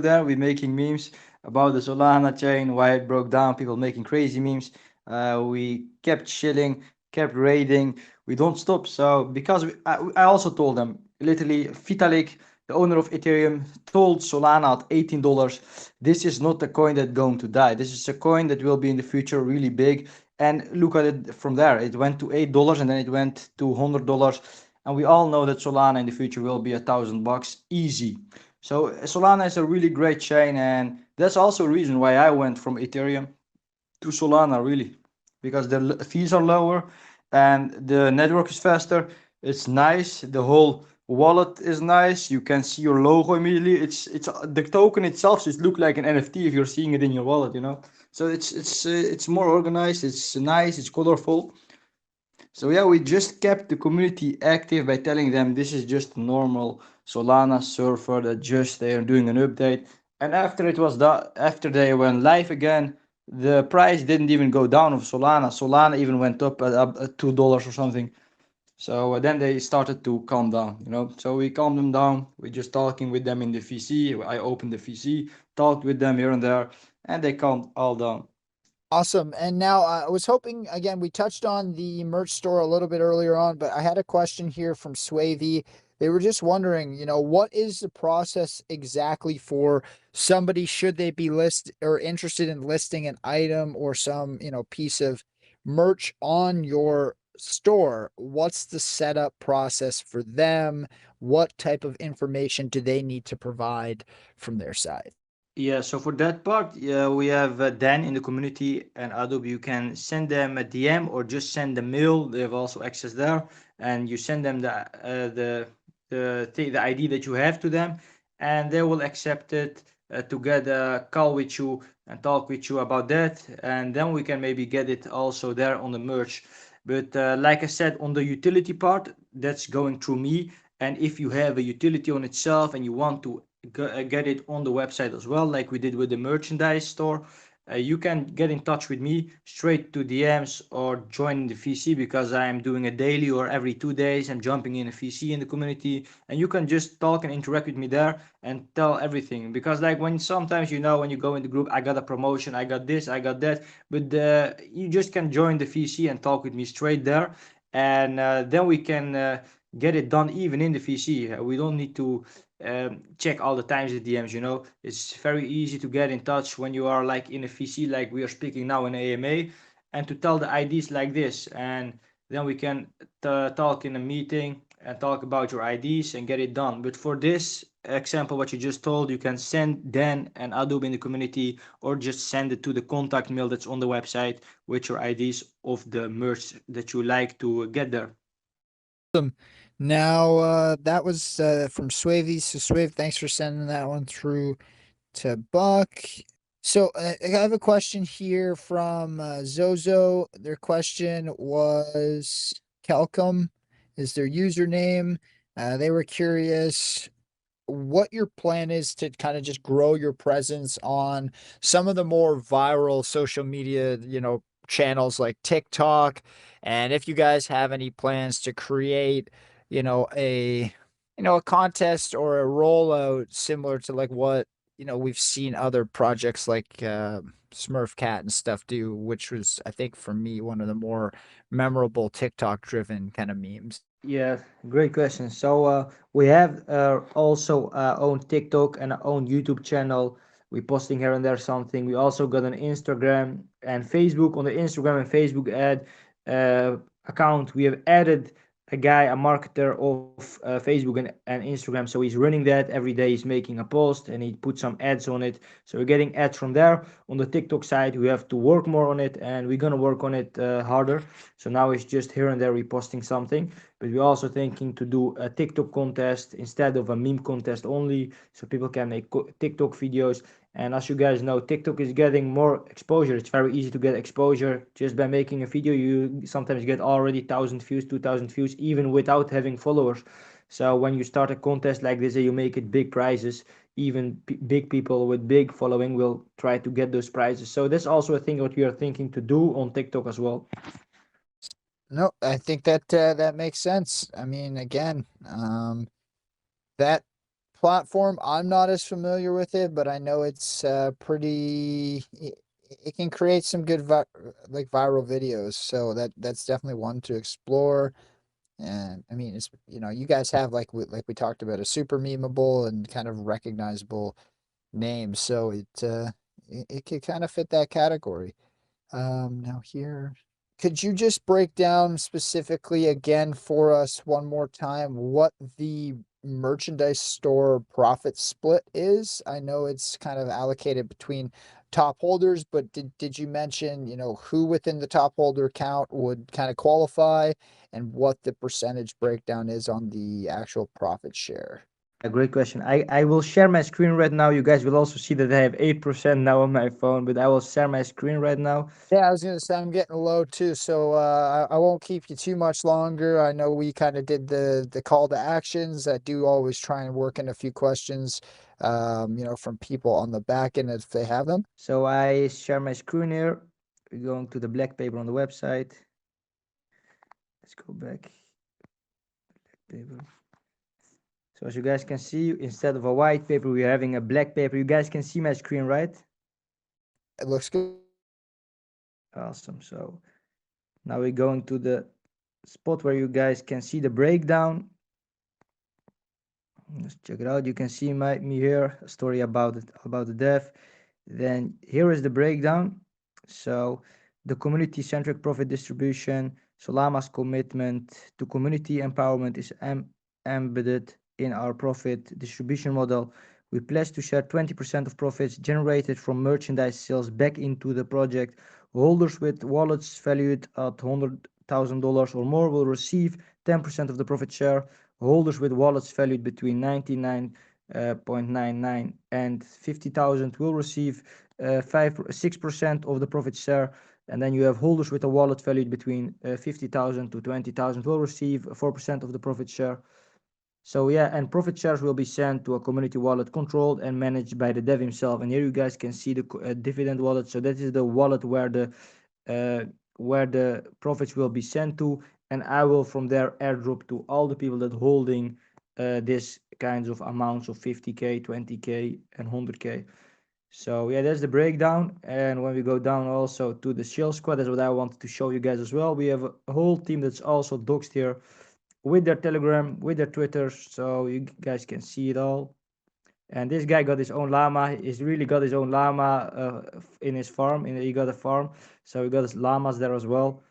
there. We're making memes about the Solana chain, why it broke down. People making crazy memes. We kept chilling, kept raiding. We don't stop. So because I also told them literally Vitalik, the owner of Ethereum, told Solana at $18, this is not a coin that's going to die. This is a coin that will be in the future really big, and look at it from there. It went to $8 and then it went to $100. And we all know that Solana in the future will be $1,000 easy. So Solana is a really great chain, and that's also a reason why I went from Ethereum to Solana, really, because the fees are lower and the network is faster. It's nice. The whole wallet is nice. You can see your logo immediately. It's the token itself just look like an NFT if you're seeing it in your wallet, you know. So it's more organized. It's nice. It's colorful. So yeah, we just kept the community active by telling them this is just a normal Solana server that just they are doing an update. And after it was done, after they went live again, the price didn't even go down of Solana. Solana even went up at $2 or something. So then they started to calm down, you know. So we calmed them down. We just talking with them in the VC. I opened the VC, talked with them here and there, and they calmed all down. Awesome. And now I was hoping, again, we touched on the merch store a little bit earlier on, but I had a question here from Swavey. They were just wondering, what is the process exactly for somebody should they be list or interested in listing an item or some, piece of merch on your store? What's the setup process for them? What type of information do they need to provide from their side? Yeah, so for that part, yeah, we have Dan in the community and Adobe. You can send them a DM or just send the mail. They have also access there, and you send them the ID that you have to them, and they will accept it to get a call with you and talk with you about that, and then we can maybe get it also there on the merch. But like I said, on the utility part, that's going through me. And if you have a utility on itself and you want to get it on the website as well, like we did with the merchandise store, you can get in touch with me straight to DMs or join the VC, because I am doing a daily or every 2 days. I'm jumping in a VC in the community, and you can just talk and interact with me there and tell everything. Because like when sometimes, when you go in the group, I got a promotion, I got this, I got that, but you just can join the VC and talk with me straight there, and then we can get it done even in the VC. We don't need to check all the times the DMs. It's very easy to get in touch when you are like in a VC, like we are speaking now in AMA, and to tell the IDs like this, and then we can talk in a meeting and talk about your IDs and get it done. But for this example, what you just told, you can send Dan and Adobe in the community, or just send it to the contact mail that's on the website with your IDs of the merch that you like to get there. Awesome. Now, that was from Swavey. So, Swave, thanks for sending that one through to Buck. So, I have a question here from Zozo. Their question was Kelcom is their username. They were curious what your plan is to kind of just grow your presence on some of the more viral social media, channels like TikTok. And if you guys have any plans to create, a contest or a rollout similar to like what, we've seen other projects like Smurf Cat and stuff do, which was, I think, for me, one of the more memorable TikTok driven kind of memes. Yeah, great question. So we have also our own TikTok and our own YouTube channel. We're posting here and there something. We also got an Instagram and Facebook. On the Instagram and Facebook ad account, we have added a guy, a marketer of Facebook and Instagram. So he's running that every day. He's making a post and he put some ads on it. So we're getting ads from there. On the TikTok side, we have to work more on it, and we're gonna work on it harder. So now it's just here and there reposting something, but we're also thinking to do a TikTok contest instead of a meme contest only, so people can make TikTok videos. And as you guys know, TikTok is getting more exposure. It's very easy to get exposure just by making a video. You sometimes get already 1,000 views, 2,000 views, even without having followers. So when you start a contest like this and you make it big prizes, even big people with big following will try to get those prizes. So that's also a thing what we are thinking to do on TikTok as well. No, I think that that makes sense. I mean, again, that platform, I'm not as familiar with it, but I know it's pretty. It can create some good like viral videos, so that's definitely one to explore. And I mean, it's you guys have like we talked about a super memeable and kind of recognizable name, so it could kind of fit that category. Now here, could you just break down specifically again for us one more time what the merchandise store profit split is? I know it's kind of allocated between top holders, but did you mention, who within the top holder count would kind of qualify and what the percentage breakdown is on the actual profit share? A great question. I will share my screen right now. You guys will also see that I have 8% now on my phone, but I will share my screen right now. Yeah, I was gonna say I'm getting low too, so I won't keep you too much longer. I know we kind of did the call to actions. I do always try and work in a few questions, from people on the back end if they have them. So I share my screen here. We're going to the black paper on the website. Let's go back. paper. So as you guys can see, instead of a white paper, we're having a black paper. You guys can see my screen, right? It looks good. Awesome. So now we're going to the spot where you guys can see the breakdown. Let's check it out. You can see me here, a story about it, about the dev. Then here is the breakdown. So the community-centric profit distribution, Solama's commitment to community empowerment is embedded in our profit distribution model. We pledge to share 20% of profits generated from merchandise sales back into the project. Holders with wallets valued at $100,000 or more will receive 10% of the profit share. Holders with wallets valued between 99.99 and 50,000 will receive 6% of the profit share. And then you have holders with a wallet valued between 50,000 to 20,000 will receive 4% of the profit share. So yeah, and profit shares will be sent to a community wallet controlled and managed by the dev himself. And here you guys can see the dividend wallet. So that is the wallet where the profits will be sent to, and I will from there airdrop to all the people that holding this kinds of amounts of 50k, 20k, and 100k. So yeah, that's the breakdown. And when we go down also to the shell squad, that's what I wanted to show you guys as well. We have a whole team that's also doxed here with their Telegram, with their Twitter, so you guys can see it all. And this guy got his own llama. He's really got his own llama in his farm. He got a farm, so he got his llamas there as well.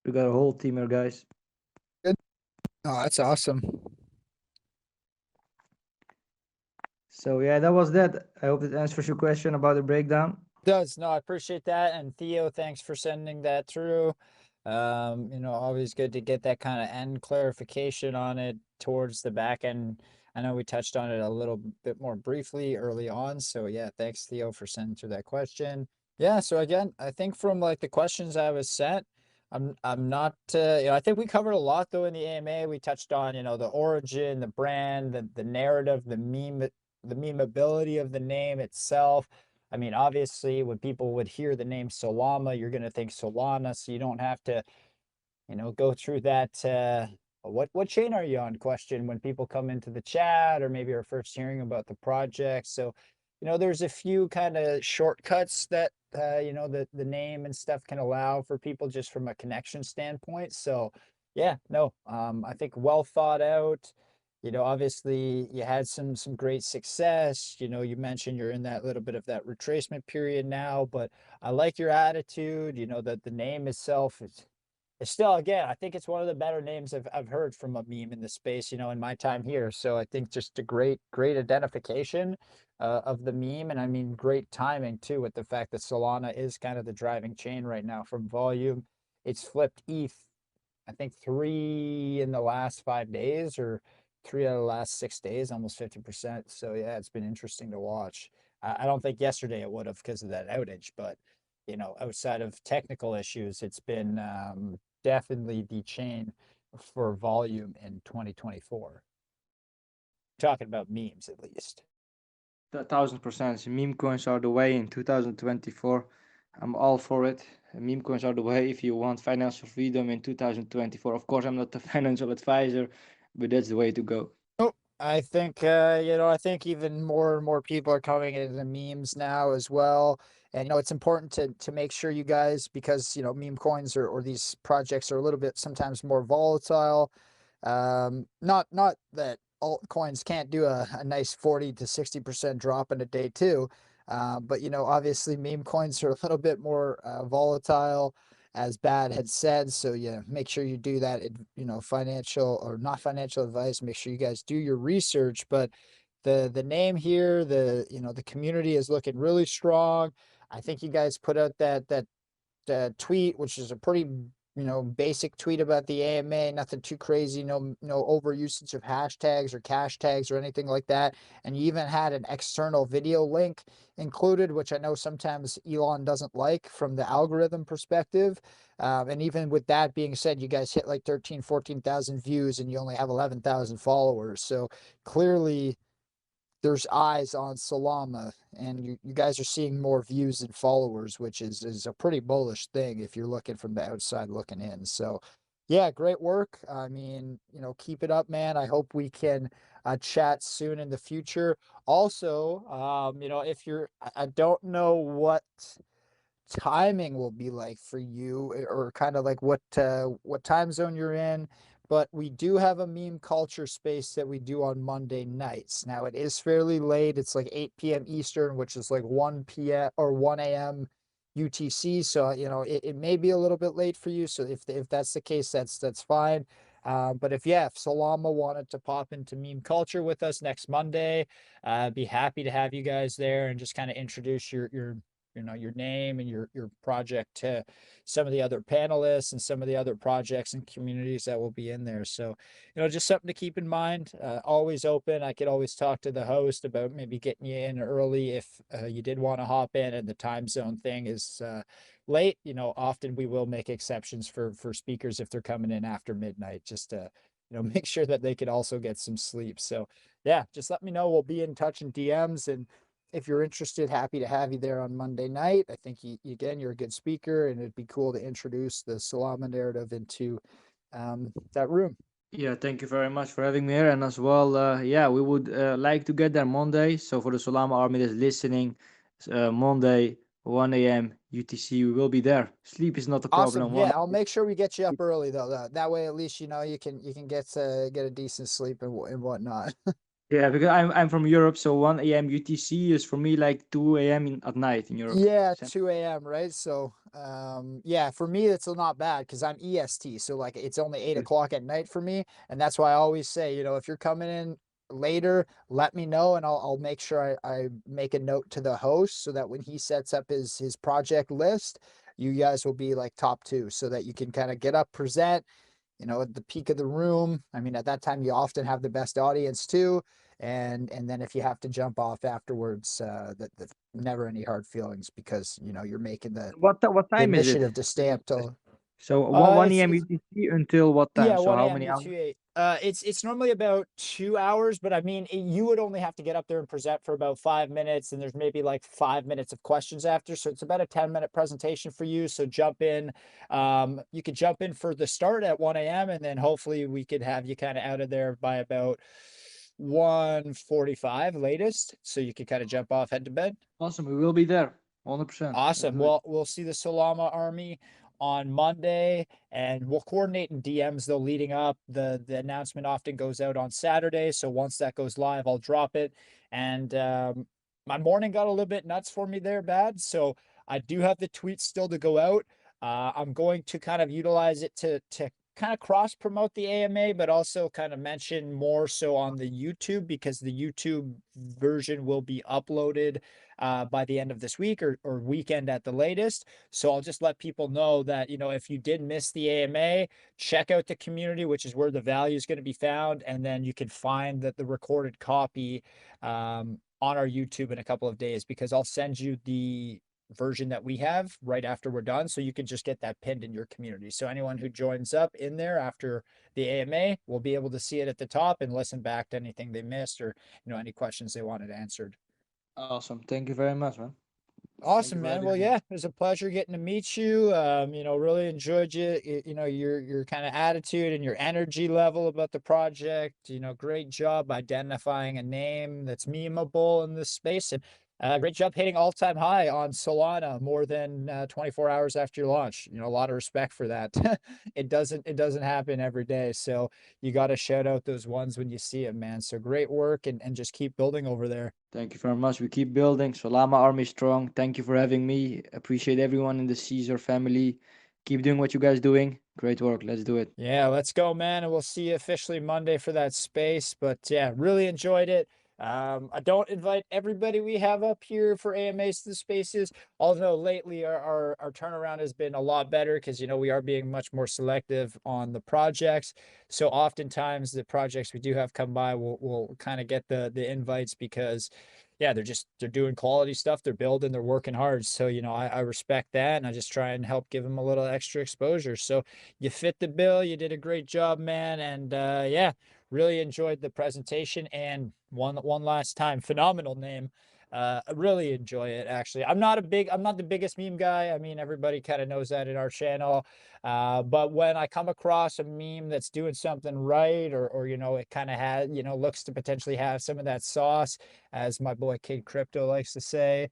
We got a whole team here, guys. Good. Oh, that's awesome. So yeah, that was that. I hope it answers your question about the breakdown. Does. No, I appreciate that. And Theo, thanks for sending that through. Always good to get that kind of end clarification on it towards the back end. I know we touched on it a little bit more briefly early on. So yeah, thanks Theo for sending through that question. Yeah, so again, I think from like the questions I was sent, I'm not I think we covered a lot though in the AMA. We touched on, the origin, the brand, the narrative, the memeability of the name itself. I mean, obviously, when people would hear the name Solama, you're going to think Solana, so you don't have to, go through that. What chain are you on question when people come into the chat or maybe are first hearing about the project. So, there's a few kind of shortcuts that, the name and stuff can allow for people just from a connection standpoint. So, yeah, no, I think well thought out. Obviously you had some great success. You mentioned you're in that little bit of that retracement period now, but I like your attitude. That the name itself is still, again, I think it's one of the better names I've heard from a meme in the space, in my time here. So I think just a great identification of the meme, and I mean great timing too with the fact that Solana is kind of the driving chain right now from volume. It's flipped ETH, I think 3 in the last 5 days or 3 out of the last 6 days, almost 50%. So yeah, it's been interesting to watch. I don't think yesterday it would have because of that outage, but outside of technical issues, it's been definitely the chain for volume in 2024. Talking about memes, at least. 1,000%. Meme coins are the way in 2024. I'm all for it. Meme coins are the way if you want financial freedom in 2024. Of course, I'm not a financial advisor, but that's the way to go. Oh, I think I think even more and more people are coming into memes now as well. And it's important to make sure you guys, because meme coins or these projects are a little bit sometimes more volatile. Not that altcoins can't do a nice 40 to 60% drop in a day too. But obviously meme coins are a little bit more volatile, as Bad had said. So yeah, make sure you do that. Financial or not financial advice. Make sure you guys do your research. But the name here, the community is looking really strong. I think you guys put out that tweet, which is a pretty basic tweet about the AMA, nothing too crazy, no overusage of hashtags or cash tags or anything like that. And you even had an external video link included, which I know sometimes Elon doesn't like from the algorithm perspective. And even with that being said, you guys hit like 14,000 views and you only have 11,000 followers. So clearly there's eyes on Solama, and you guys are seeing more views and followers, which is a pretty bullish thing if you're looking from the outside looking in. So Yeah, great work. I mean, keep it up, man. I hope we can chat soon in the future. Also, if I don't know what timing will be like for you, or kind of like what time zone you're in, but we do have a meme culture space that we do on Monday nights. Now it is fairly late. It's like 8 p.m. Eastern, which is like 1 p.m. or 1 a.m. UTC. So, it may be a little bit late for you. So if that's the case, that's fine. But if Solama wanted to pop into meme culture with us next Monday, I'd be happy to have you guys there and just kind of introduce your name and your project to some of the other panelists and some of the other projects and communities that will be in there. So, just something to keep in mind. Always open. I could always talk to the host about maybe getting you in early if you did want to hop in and the time zone thing is late. Often we will make exceptions for speakers if they're coming in after midnight, just to make sure that they could also get some sleep. So yeah, just let me know. We'll be in touch in DMs, and if you're interested, happy to have you there on Monday night. I think again, you're a good speaker, and it'd be cool to introduce the Solama narrative into that room. Yeah, thank you very much for having me here. And as well, yeah, we would like to get there Monday. So for the Solama army that's listening, Monday, 1 a.m. UTC, we will be there. Sleep is not a Awesome. problem. Yeah, I'll make sure we get you up early though. That way, at least you can get a decent sleep and whatnot. Yeah, because I'm from Europe, so 1 a.m. UTC is for me like 2 a.m. At night in Europe. Yeah, 2 a.m., right? So, yeah, for me, it's not bad because I'm EST. So, like, it's only 8 o'clock at night for me. And that's why I always say, if you're coming in later, let me know, and I'll make sure I make a note to the host so that when he sets up his project list, you guys will be like top two so that you can kind of get up, present, at the peak of the room. I mean, at that time, you often have the best audience too. And then if you have to jump off afterwards, that never any hard feelings because you're making What the time is it? initiative to stay up till So 1 a.m. it's UTC until what time? yeah, So 1 how a.m. many hours? UTA. It's normally about 2 hours, but I mean, you would only have to get up there and present for about 5 minutes, and there's maybe like 5 minutes of questions after. So it's about a 10-minute presentation for you. So jump in. You could jump in for the start at 1 a.m., and then hopefully we could have you kind of out of there by about 1:45 latest. So you could kind of jump off, head to bed. Awesome, we will be there. 100%. Let's Awesome. do it. Well, we'll see the Solama Army on Monday, and we'll coordinate in DMs though leading up. The announcement often goes out on Saturday, so once that goes live, I'll drop it. And my morning got a little bit nuts for me there, bad. So I do have the tweets still to go out. I'm going to kind of utilize it to kind of cross promote the AMA, but also kind of mention more so on the YouTube because the YouTube version will be uploaded by the end of this week or weekend at the latest. So I'll just let people know that, if you did miss the AMA, check out the community, which is where the value is going to be found. And then you can find the recorded copy on our YouTube in a couple of days because I'll send you the version that we have right after we're done. So you can just get that pinned in your community. So anyone who joins up in there after the AMA will be able to see it at the top and listen back to anything they missed or, any questions they wanted answered. Awesome. Thank you very much, man. Thank you Awesome, for man. having Well, me. yeah, it was a pleasure getting to meet you. Really enjoyed your kind of attitude and your energy level about the project. Great job identifying a name that's memeable in this space, and great job hitting all-time high on Solana more than 24 hours after your launch. A lot of respect for that. It doesn't happen every day, so you got to shout out those ones when you see it, man. So great work, and just keep building over there. Thank you very much. We keep building. Solama Army strong. Thank you for having me. Appreciate everyone in the Caesar family. Keep doing what you guys doing. Great work. Let's do it. Yeah, let's go, man. And we'll see you officially Monday for that space. But yeah, really enjoyed it. I don't invite everybody we have up here for AMAs to the spaces, although lately our turnaround has been a lot better because we are being much more selective on the projects. So oftentimes the projects we do have come by will kind of get the invites because yeah, they're doing quality stuff, they're building, they're working hard. So, I respect that and I just try and help give them a little extra exposure. So you fit the bill. You did a great job, man. And yeah, really enjoyed the presentation. And one last time, phenomenal name. I really enjoy it. Actually, I'm not the biggest meme guy. I mean, everybody kind of knows that in our channel. But when I come across a meme that's doing something right, or it kind of has, looks to potentially have some of that sauce, as my boy Kid Crypto likes to say,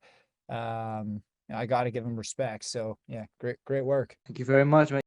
I got to give him respect. So yeah, great work. Thank you very much, man.